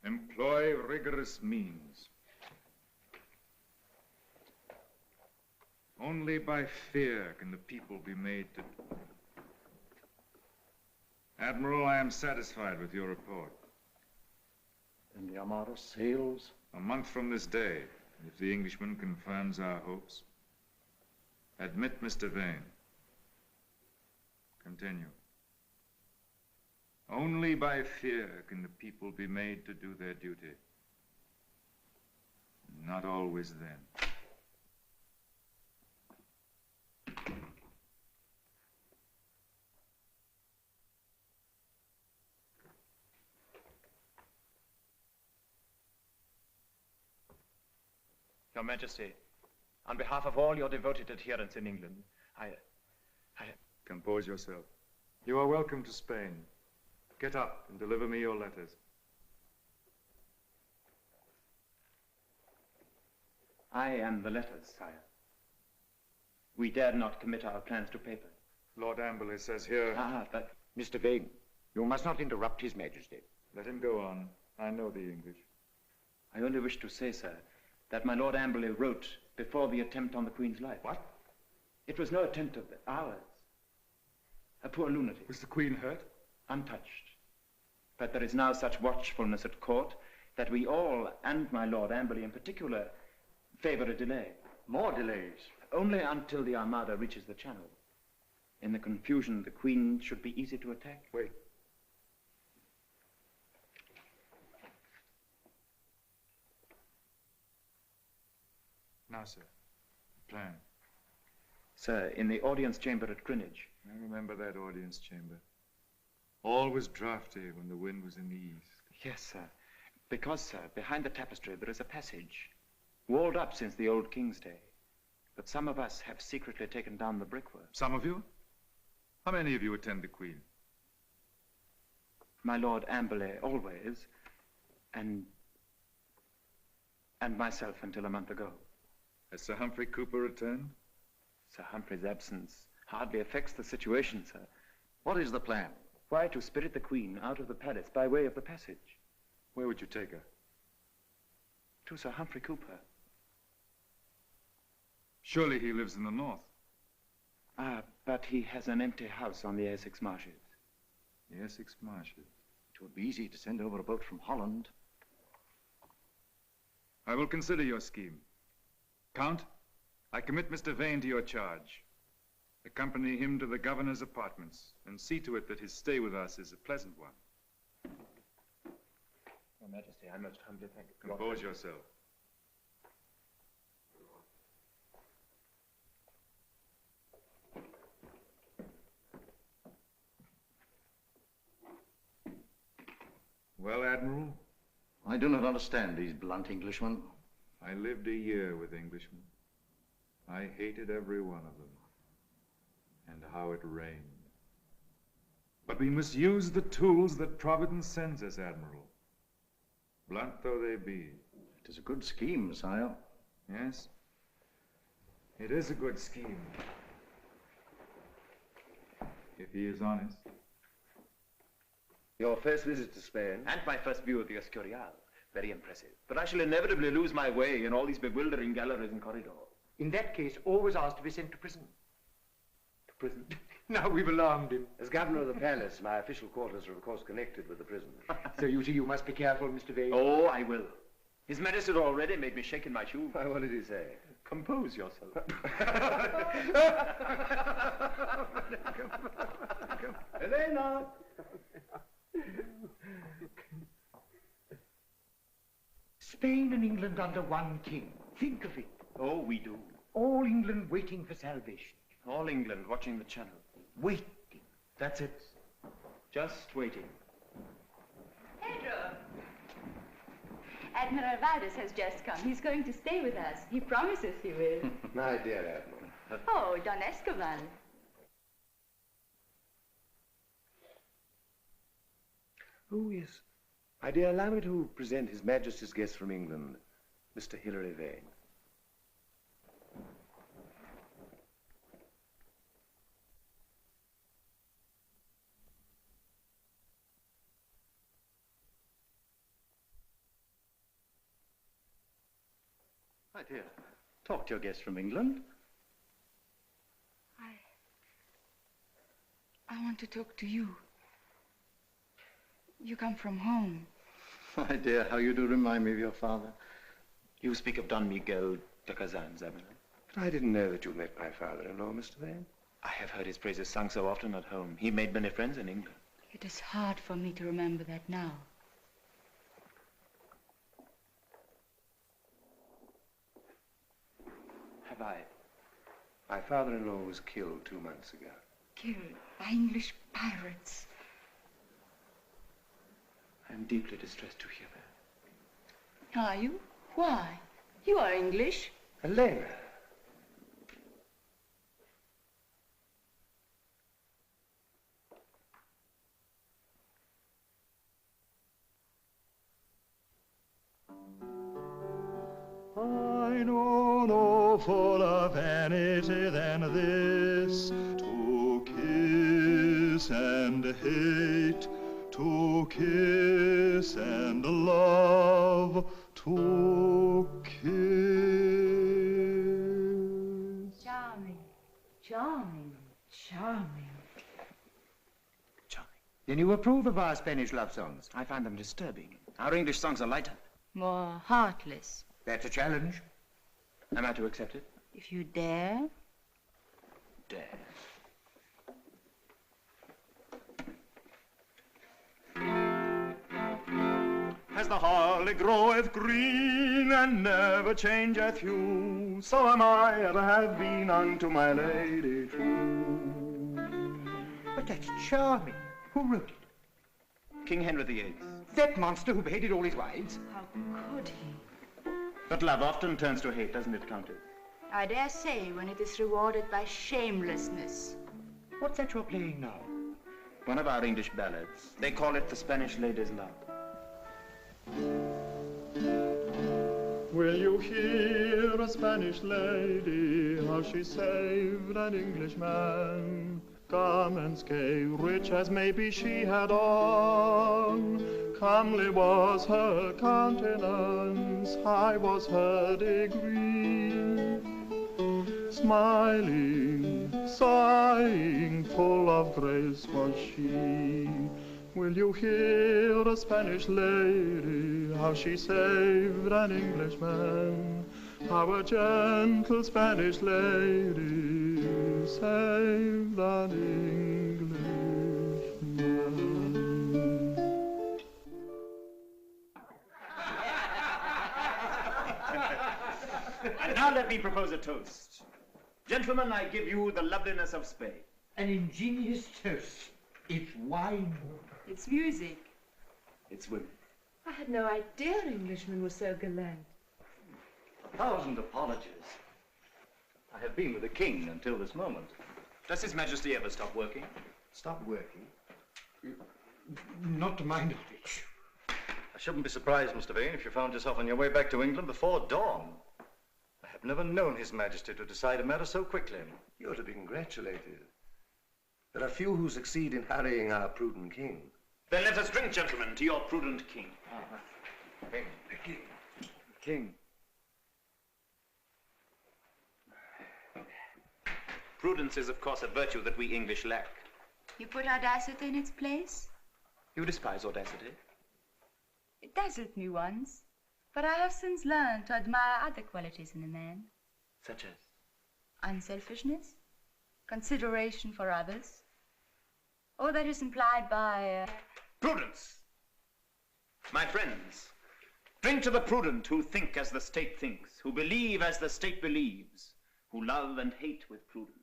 Employ rigorous means. Only by fear can the people be made to... Admiral, I am satisfied with your report. And the Armada sails? A month from this day, if the Englishman confirms our hopes. Admit Mr. Vane. Continue. Only by fear can the people be made to do their duty. Not always then. Your Majesty, on behalf of all your devoted adherents in England, I... Compose yourself. You are welcome to Spain. Get up and deliver me your letters. I am the letters, sire. We dared not commit our plans to paper. Lord Amberley says here... but... Mr. Vane, you must not interrupt His Majesty. Let him go on. I know the English. I only wish to say, sir, that my Lord Amberley wrote before the attempt on the Queen's life. What? It was no attempt of ours. A poor lunatic. Was the Queen hurt? Untouched. But there is now such watchfulness at court that we all, and my Lord Amberley in particular, favor a delay. More delays? Only until the Armada reaches the Channel. In the confusion, the Queen should be easy to attack. Wait. Now, sir, plan. Sir, in the audience chamber at Greenwich. I remember that audience chamber. All was draughty when the wind was in the east. Yes, sir. Because, sir, behind the tapestry there is a passage, walled up since the old King's day. But some of us have secretly taken down the brickwork. Some of you? How many of you attend the Queen? My Lord Amberley, always, and myself until a month ago. Has Sir Humphrey Cooper returned? Sir Humphrey's absence hardly affects the situation, sir. What is the plan? Why, to spirit the Queen out of the palace by way of the passage. Where would you take her? To Sir Humphrey Cooper. Surely he lives in the north. But he has an empty house on the Essex marshes. The Essex marshes. It would be easy to send over a boat from Holland. I will consider your scheme. Count, I commit Mr. Vane to your charge. Accompany him to the governor's apartments and see to it that his stay with us is a pleasant one. Your Majesty, I most humbly thank you. Compose yourself. Well, Admiral? I do not understand these blunt Englishmen. I lived a year with Englishmen. I hated every one of them. And how it rained. But we must use the tools that Providence sends us, Admiral. Blunt though they be. It is a good scheme, sire. Yes, it is a good scheme. If he is honest. Your first visit to Spain? And my first view of the Escurial. Very impressive. But I shall inevitably lose my way in all these bewildering galleries and corridors. In that case, always ask to be sent to prison. To prison? Now we've alarmed him. As governor of the palace, my official quarters are of course connected with the prison. So you see, you must be careful, Mr. Vane. Oh, I will. His Majesty already made me shake in my shoe. Why, what did he say? Compose yourself. Elena! Spain and England under one king. Think of it. Oh, we do. All England waiting for salvation. All England watching the channel. Waiting. That's it. Just waiting. Pedro! Admiral Valdez has just come. He's going to stay with us. He promises he will. My dear Admiral. Oh, Don Escobar. Oh, yes. My dear, allow me to present His Majesty's guest from England, Mr. Hilary Vane. My dear, talk to your guest from England. I want to talk to you. You come from home. My dear, how you do remind me of your father. You speak of Don Miguel de Kazan's, Admiral. But I didn't know that you met my father-in-law, Mr. Vane. I have heard his praises sung so often at home. He made many friends in England. It is hard for me to remember that now. Have I? My father-in-law was killed 2 months ago. Killed by English pirates. I am deeply distressed to hear that. Are you? Why? You are English. Elena. I know no fuller vanity than this, to kiss and hate, to kiss and love, to kiss. Charming, charming, charming. Then you approve of our Spanish love songs? I find them disturbing. Our English songs are lighter. More heartless. That's a challenge. Am I to accept it? If you dare. Dare. As the holly groweth green and never changeth hue, so am I ever have been unto my lady true. But that's charming. Who wrote it? King Henry VIII. That monster who beheaded all his wives? How could he? But love often turns to hate, doesn't it, Countess? I dare say when it is rewarded by shamelessness. What's that you're playing now? One of our English ballads. They call it The Spanish Lady's Love. Will you hear a Spanish lady, how she saved an Englishman? Garments gay, rich as maybe she had on. Comely was her countenance, high was her degree. Smiling, sighing, full of grace was she. Will you hear a Spanish lady, how she saved an Englishman? How a gentle Spanish lady saved an Englishman. And now let me propose a toast. Gentlemen, I give you the loveliness of Spain. An ingenious toast. It's wine. It's music. It's women. I had no idea Englishmen were so gallant. 1,000 apologies. I have been with the king until this moment. Does His Majesty ever stop working? Stop working? Not to my knowledge. I shouldn't be surprised, Mr. Vane, if you found yourself on your way back to England before dawn. I have never known His Majesty to decide a matter so quickly. You're to be congratulated. There are few who succeed in harrying our prudent king. Then let us drink, gentlemen, to your prudent king. King. King. Prudence is, of course, a virtue that we English lack. You put audacity in its place? You despise audacity. It dazzled me once, but I have since learned to admire other qualities in a man. Such as? Unselfishness, consideration for others, all that is implied by... Prudence! My friends, drink to the prudent who think as the state thinks, who believe as the state believes, who love and hate with prudence,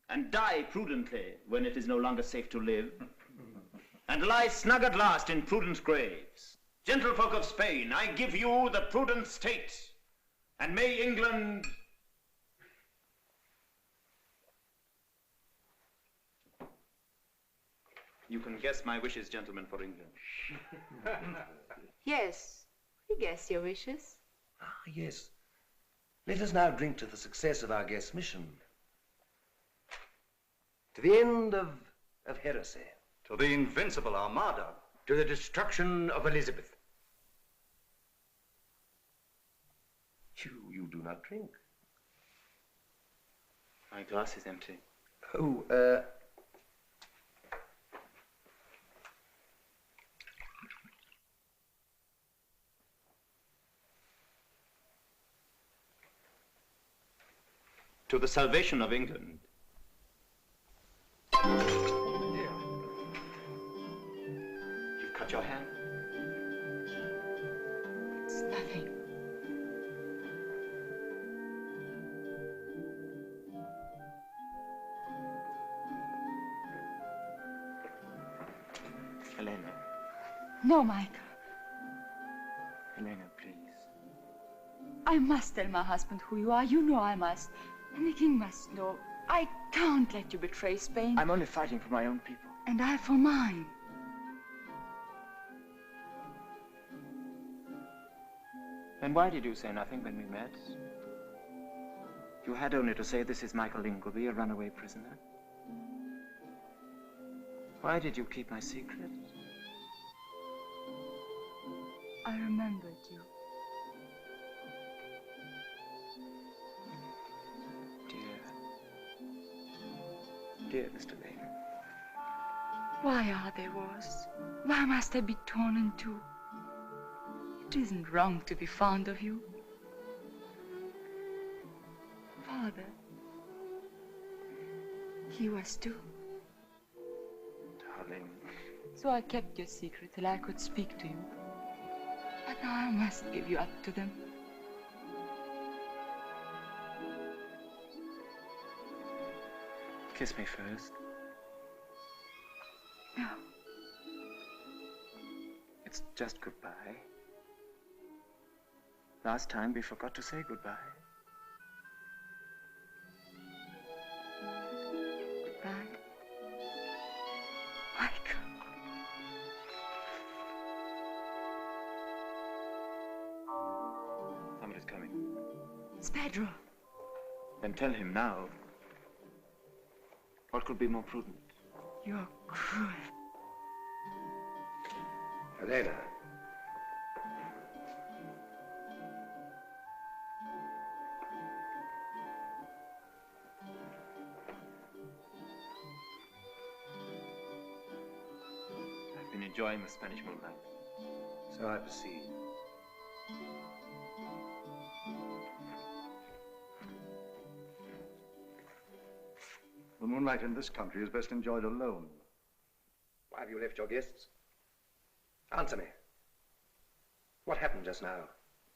and die prudently when it is no longer safe to live, and lie snug at last in prudent graves. Gentlefolk of Spain, I give you the prudent state, and may England... You can guess my wishes, gentlemen, for England. Yes, we guess your wishes. Ah, yes. Let us now drink to the success of our guest's mission. To the end of heresy. To the invincible Armada. To the destruction of Elizabeth. You do not drink. My glass is empty. Oh, To the salvation of England. You've cut your hand? It's nothing. Helena. No, Michael. Helena, please. I must tell my husband who you are. You know I must. And the king must know. I can't let you betray Spain. I'm only fighting for my own people. And I for mine. Then why did you say nothing when we met? You had only to say, this is Michael Ingleby, a runaway prisoner. Why did you keep my secret? I remembered you. Dear Mr. Vane. Why are there wars? Why must I be torn in two? It isn't wrong to be fond of you. Father, he was too. Darling. So I kept your secret till I could speak to you. But now I must give you up to them. Kiss me first. No. It's just goodbye. Last time we forgot to say goodbye. Goodbye. Michael. Somebody's coming. It's Pedro. Then tell him now. What could be more prudent? You're cruel. Helena. I've been enjoying the Spanish moonlight. So I perceive. The moonlight in this country is best enjoyed alone. Why have you left your guests? Answer me. What happened just now?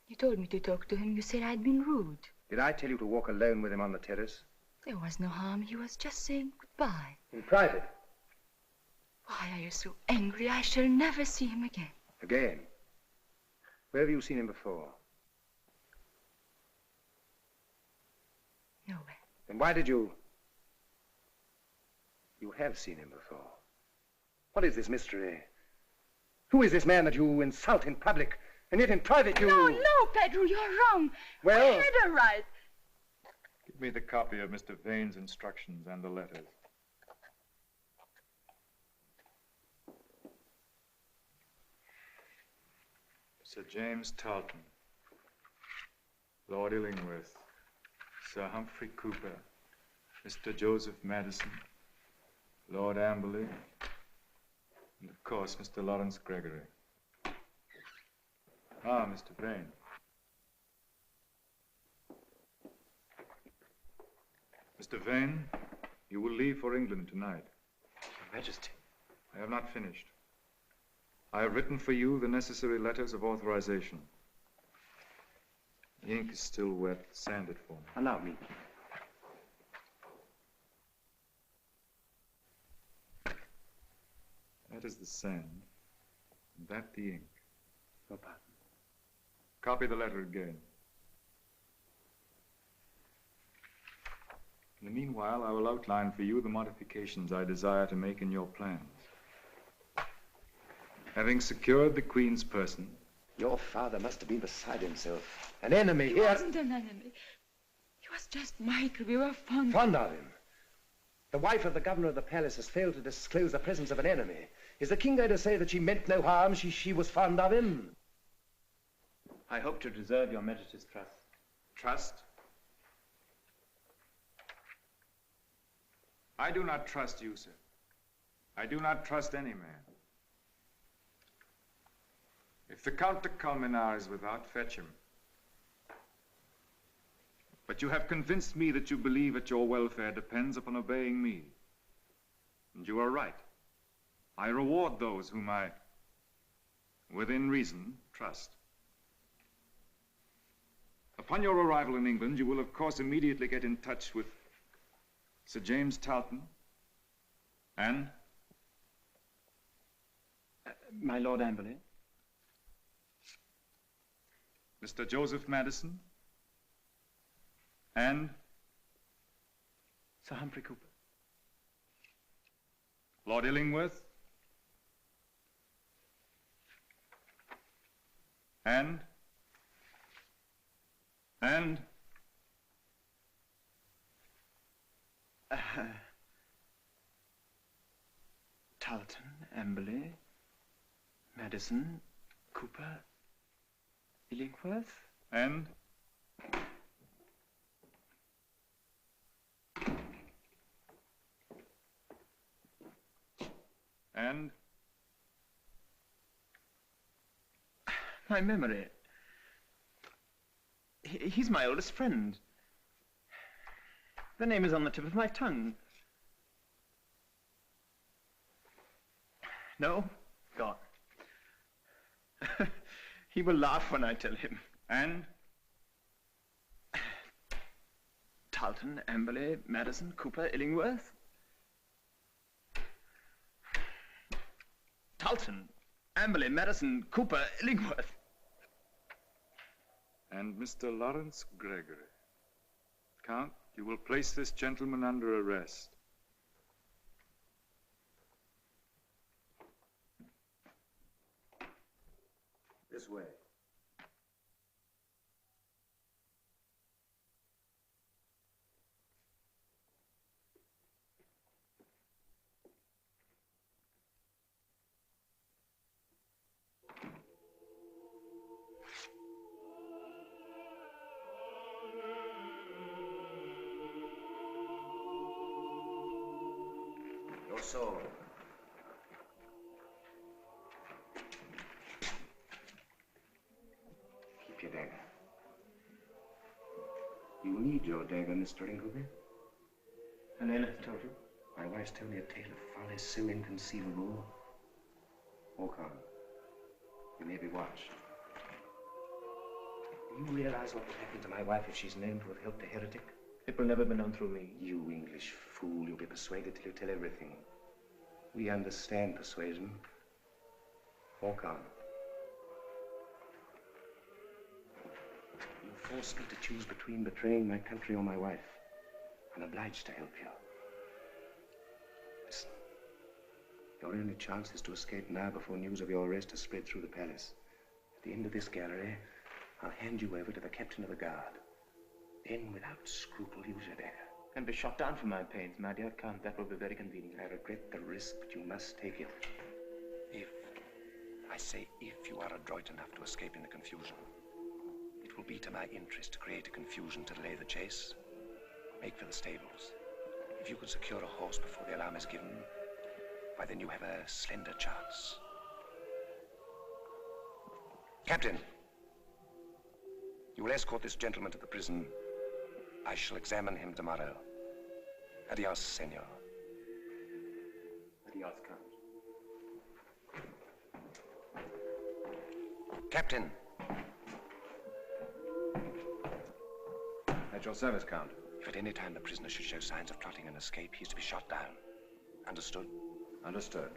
You told me to talk to him. You said I'd been rude. Did I tell you to walk alone with him on the terrace? There was no harm. He was just saying goodbye. In private? Why are you so angry? I shall never see him again. Again? Where have you seen him before? Nowhere. Then why did you... You have seen him before. What is this mystery? Who is this man that you insult in public, and yet in private you... No, Pedro, you're wrong. Well... I had a right. Give me the copy of Mr. Vane's instructions and the letters. Sir James Tarleton, Lord Illingworth, Sir Humphrey Cooper, Mr. Joseph Madison, Lord Amberley, and of course, Mr. Lawrence Gregory. Ah, Mr. Vane. Mr. Vane, you will leave for England tonight. Your Majesty. I have not finished. I have written for you the necessary letters of authorization. The ink is still wet. Sand it for me. Allow me. That is the sand, and that the ink. Your pardon. Copy the letter again. In the meanwhile, I will outline for you the modifications I desire to make in your plans. Having secured the Queen's person... Your father must have been beside himself. An enemy He here... wasn't an enemy. He was just Michael. We were fond of him. The wife of the governor of the palace has failed to disclose the presence of an enemy. Is the king going to say that she meant no harm, she was fond of him? I hope to deserve your Majesty's trust. Trust? I do not trust you, sir. I do not trust any man. If the Count de Colmenar is without, fetch him. But you have convinced me that you believe that your welfare depends upon obeying me. And you are right. I reward those whom I, within reason, trust. Upon your arrival in England, you will, of course, immediately get in touch with Sir James Tarleton and... My Lord Amberley. Mr. Joseph Madison and... Sir Humphrey Cooper. Lord Illingworth and... Tarleton, Amberley, Madison, Cooper, Illingworth, and... My memory. He's my oldest friend. The name is on the tip of my tongue. No? Gone. He will laugh when I tell him. And? Tarleton, Amberley, Madison, Cooper, Illingworth. Tarleton, Amberley, Madison, Cooper, Illingworth. And Mr. Lawrence Gregory. Count, you will place this gentleman under arrest. This way. Your sword. Keep your dagger. You need your dagger, Mr. Ingleby. Helena has told you? My wife's told me a tale of folly so inconceivable. Walk on. You may be watched. Do you realize what would happen to my wife if she's known to have helped a heretic? It will never be known through me. You English fool, you'll be persuaded till you tell everything. We understand persuasion. Walk on. You force me to choose between betraying my country or my wife. I'm obliged to help you. Listen. Your only chance is to escape now before news of your arrest has spread through the palace. At the end of this gallery, I'll hand you over to the captain of the guard. Then, without scruple, use your dagger. And be shot down for my pains, my dear Count. That will be very convenient. I regret the risk, but you must take it. If, I say if, you are adroit enough to escape in the confusion, it will be to my interest to create a confusion to delay the chase. Make for the stables. If you could secure a horse before the alarm is given, why, then you have a slender chance. Captain, you will escort this gentleman to the prison. I shall examine him tomorrow. Adios, senor. Adios, Count. Captain. At your service, Count. If at any time the prisoner should show signs of plotting an escape, he is to be shot down. Understood? Understood.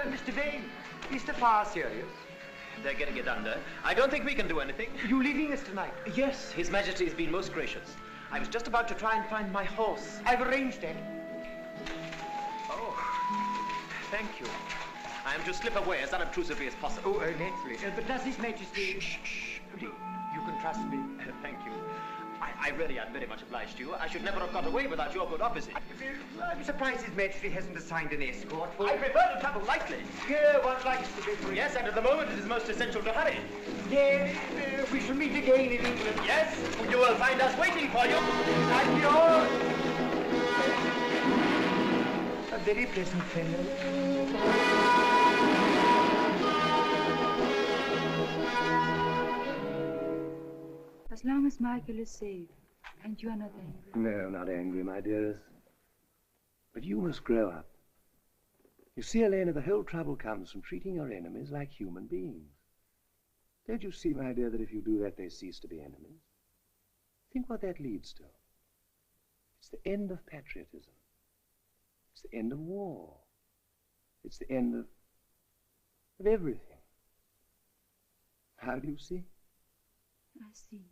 Mr. Vane, is the fire serious? They're getting it under. I don't think we can do anything. You leaving us tonight? Yes, His Majesty has been most gracious. I was just about to try and find my horse. I've arranged it. Oh, thank you. I am to slip away as unobtrusively as possible. Oh, naturally. But does His Majesty... Shh. You can trust me. Thank you. I really am very much obliged to you. I should never have got away without your good offices. I'm surprised His Majesty hasn't assigned an escort for... I prefer to travel lightly. Yeah, one likes to be free. Yes, and at the moment it is most essential to hurry. Yes, we shall meet again in England. Yes, you will find us waiting for you. Adios. A very pleasant fellow. As long as Michael is safe, and you are not angry. No, not angry, my dearest. But you must grow up. You see, Elena, the whole trouble comes from treating your enemies like human beings. Don't you see, my dear, that if you do that, they cease to be enemies? Think what that leads to. It's the end of patriotism. It's the end of war. It's the end of everything. How do you see? I see. I see.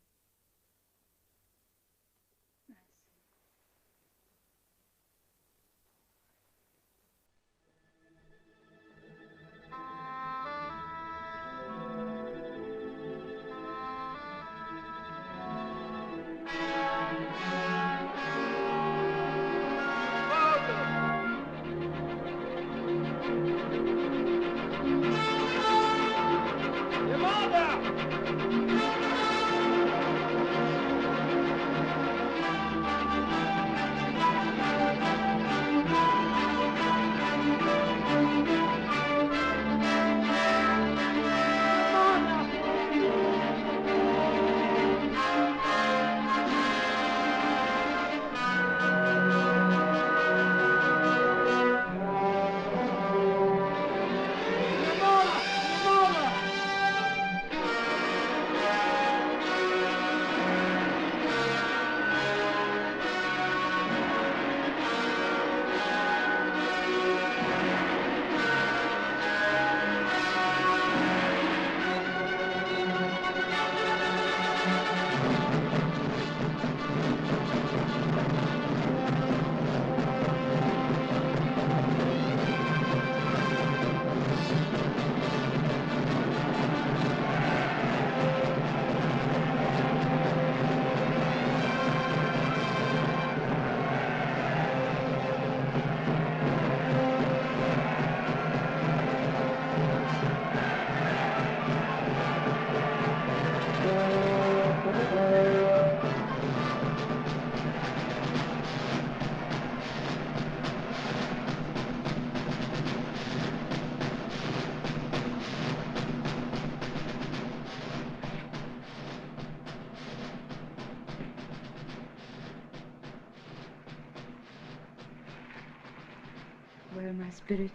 Well, my spirit,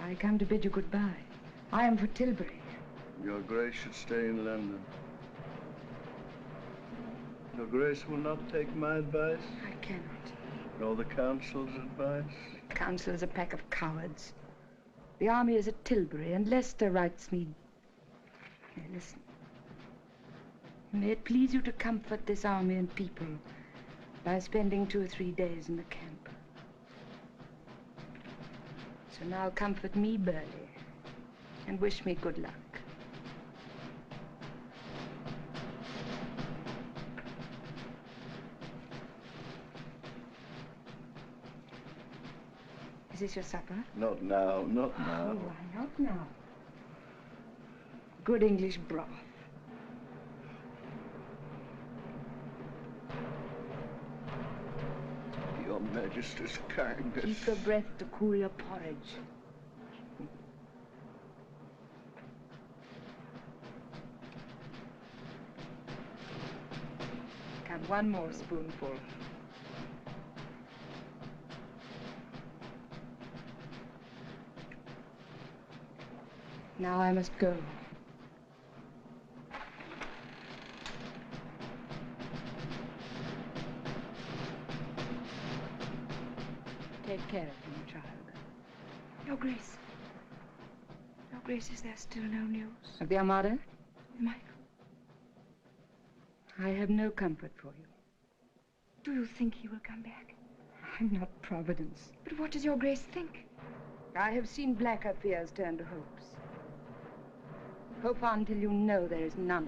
I come to bid you goodbye. I am for Tilbury. Your Grace should stay in London. Your Grace will not take my advice? I cannot. Nor the Council's advice? The Council is a pack of cowards. The army is at Tilbury, and Leicester writes me... Now, listen. May it please you to comfort this army and people by spending 2 or 3 days in the camp. So now comfort me, Burley, and wish me good luck. Is this your supper? Not now, not now. Oh, why not now? Good English broth. Your Majesty's kindness. Keep your breath to cool your porridge. Come, one more spoonful. Now I must go. Take care of him, child. Your Grace. Your Grace, is there still no news? Of the Armada? Michael. I have no comfort for you. Do you think he will come back? I'm not Providence. But what does your Grace think? I have seen blacker fears turn to hopes. Hope on until you know there is none.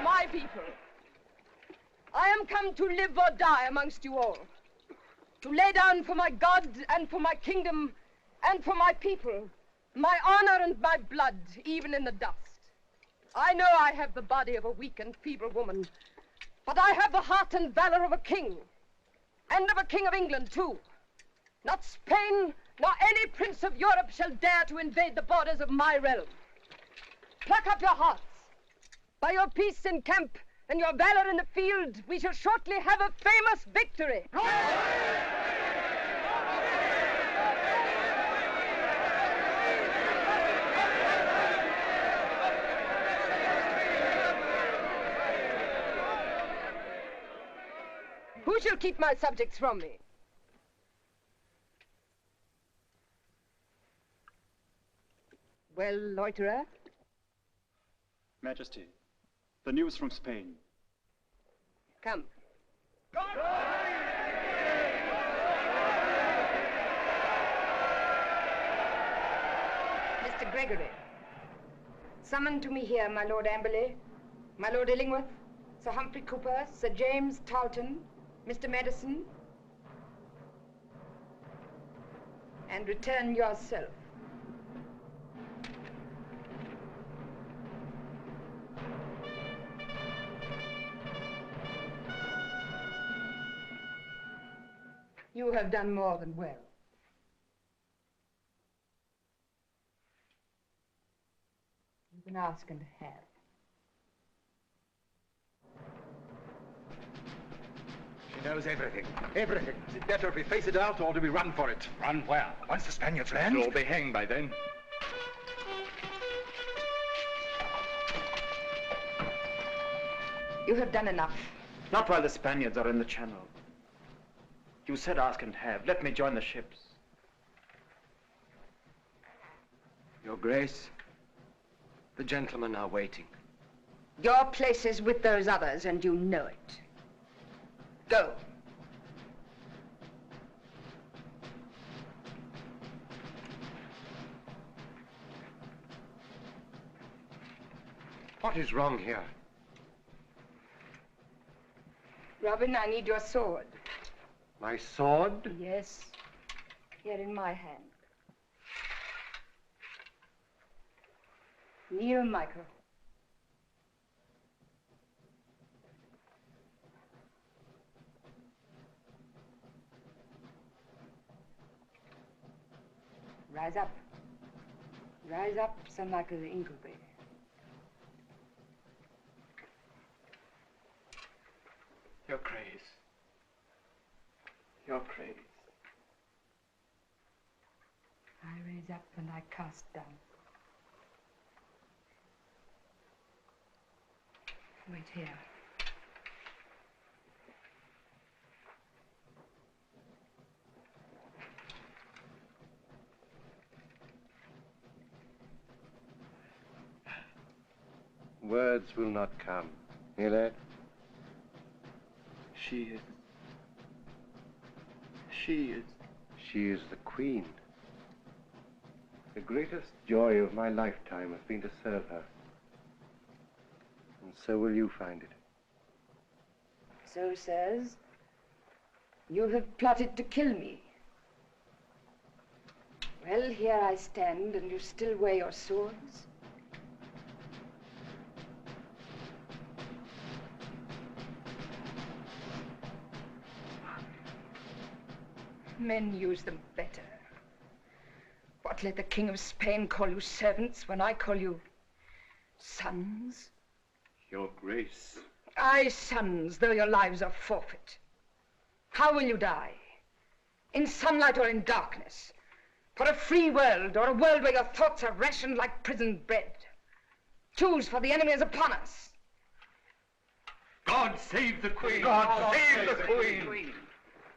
My people, I am come to live or die amongst you all. To lay down for my God and for my kingdom and for my people my honor and my blood, even in the dust. I know I have the body of a weak and feeble woman, but I have the heart and valor of a king, and of a king of England, too. Not Spain, nor any prince of Europe shall dare to invade the borders of my realm. Pluck up your hearts. By your peace in camp and your valor in the field, we shall shortly have a famous victory. Who shall keep my subjects from me? Well, loiterer? Majesty, the news from Spain. Come. Mr. Gregory, summon to me here my Lord Amberley, my Lord Illingworth, Sir Humphrey Cooper, Sir James Tarleton, Mr. Madison, and return yourself. You have done more than well. You can ask and have. She knows everything. Everything. Is it better if we face it out or do we run for it? Run where? Once the Spaniards land, You'll all be hanged by then. You have done enough. Not while the Spaniards are in the channel. You said ask and have. Let me join the ships. Your Grace, the gentlemen are waiting. Your place is with those others, and you know it. Go. What is wrong here? Robin, I need your sword. My sword? Yes, here in my hand. Kneel, Michael. Rise up. Rise up, Sir Michael Ingleby. Your grace. Your grace. I raise up and I cast down. Wait here. Words will not come. Hear that? She is the Queen. The greatest joy of my lifetime has been to serve her. And so will you find it. So, sirs, you have plotted to kill me. Well, here I stand, and you still wear your swords. Men use them better. What, let the King of Spain call you servants when I call you sons? Your Grace. Aye, sons, though your lives are forfeit. How will you die? In sunlight or in darkness? For a free world or a world where your thoughts are rationed like prison bread? Choose, for the enemy is upon us. God save the Queen! God save the Queen!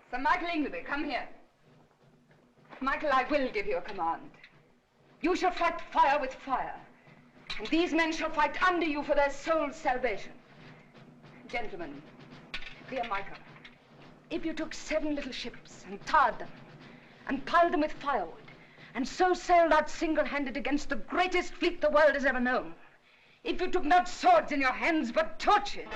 Sir Michael Ingleby, come here. Michael, I will give you a command. You shall fight fire with fire, and these men shall fight under you for their soul's salvation. Gentlemen, dear Michael, if you took 7 little ships and tarred them, and piled them with firewood, and so sailed out single-handed against the greatest fleet the world has ever known, if you took not swords in your hands, but torches,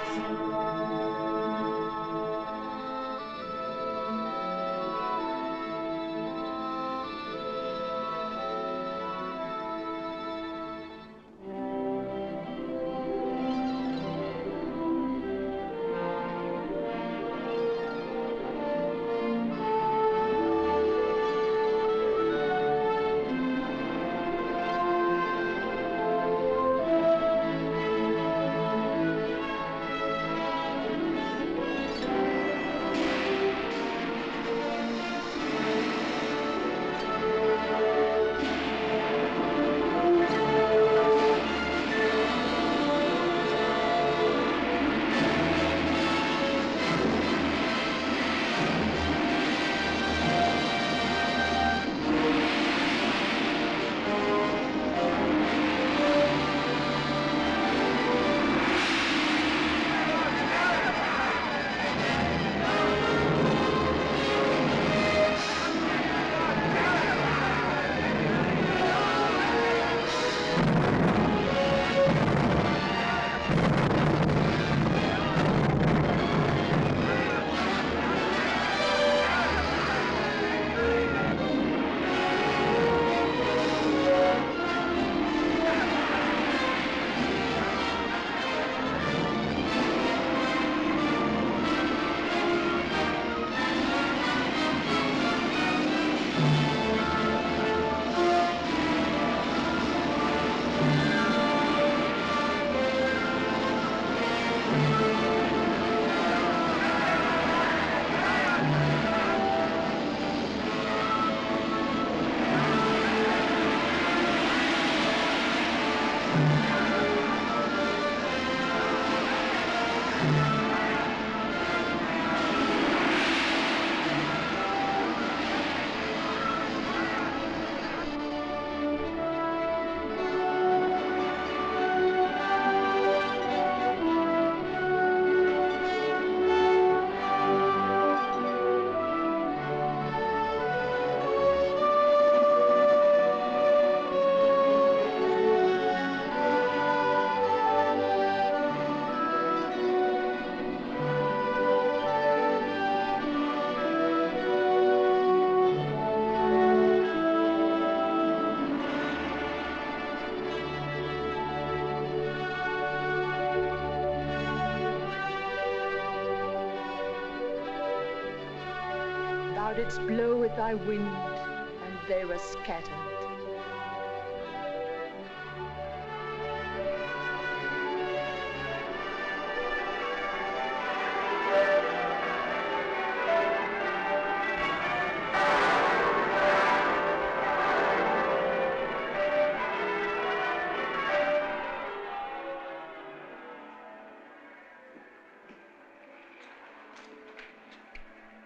didst blow with thy wind, and they were scattered.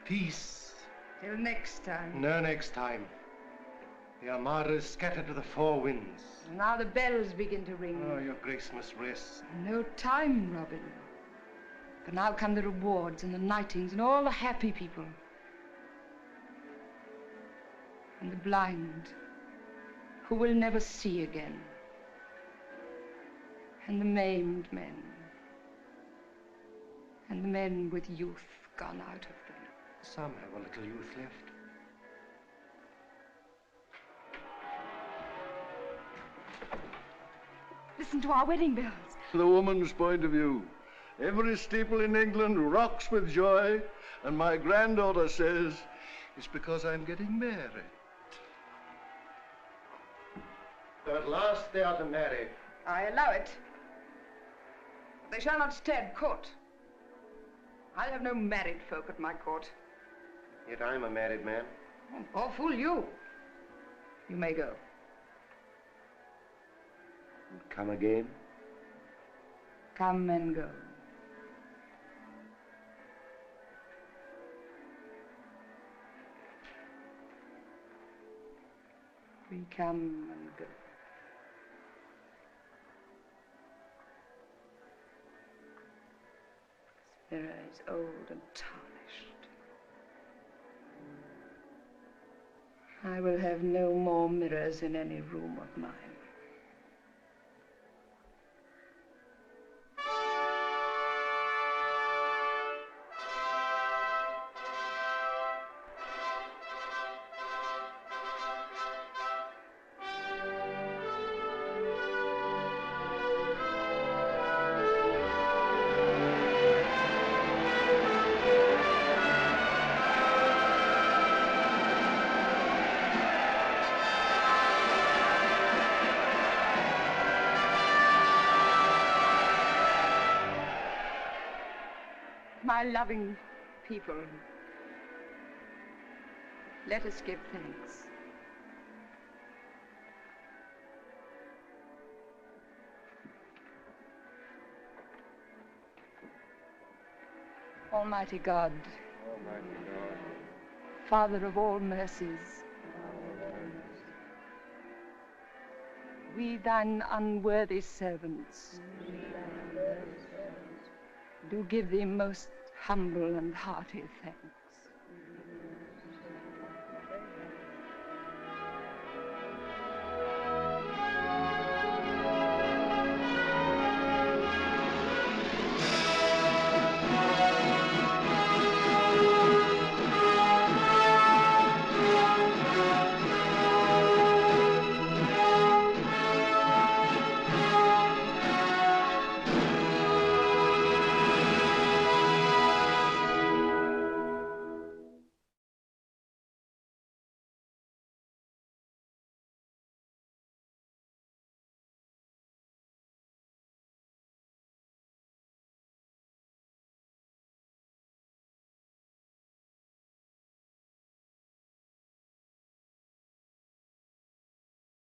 Peace. Till next time. No next time. The Armada is scattered to the four winds. Now the bells begin to ring. Oh, your grace must rest. No time, Robin. For now come the rewards and the knightings and all the happy people. And the blind, who will never see again. And the maimed men. And the men with youth gone out of them. Some have a little youth left. Listen to our wedding bells. The woman's point of view. Every steeple in England rocks with joy, and my granddaughter says, it's because I'm getting married. So at last they are to marry. I allow it. But they shall not stay at court. I'll have no married folk at my court. Yet I'm a married man. Oh, fool you. You may go. And come again? Come and go. We come and go. This mirror is old and tarnished. I will have no more mirrors in any room of mine. My loving people, let us give thanks. Almighty God, Father of all mercies, we thine unworthy servants do give thee most humble and hearty thanks.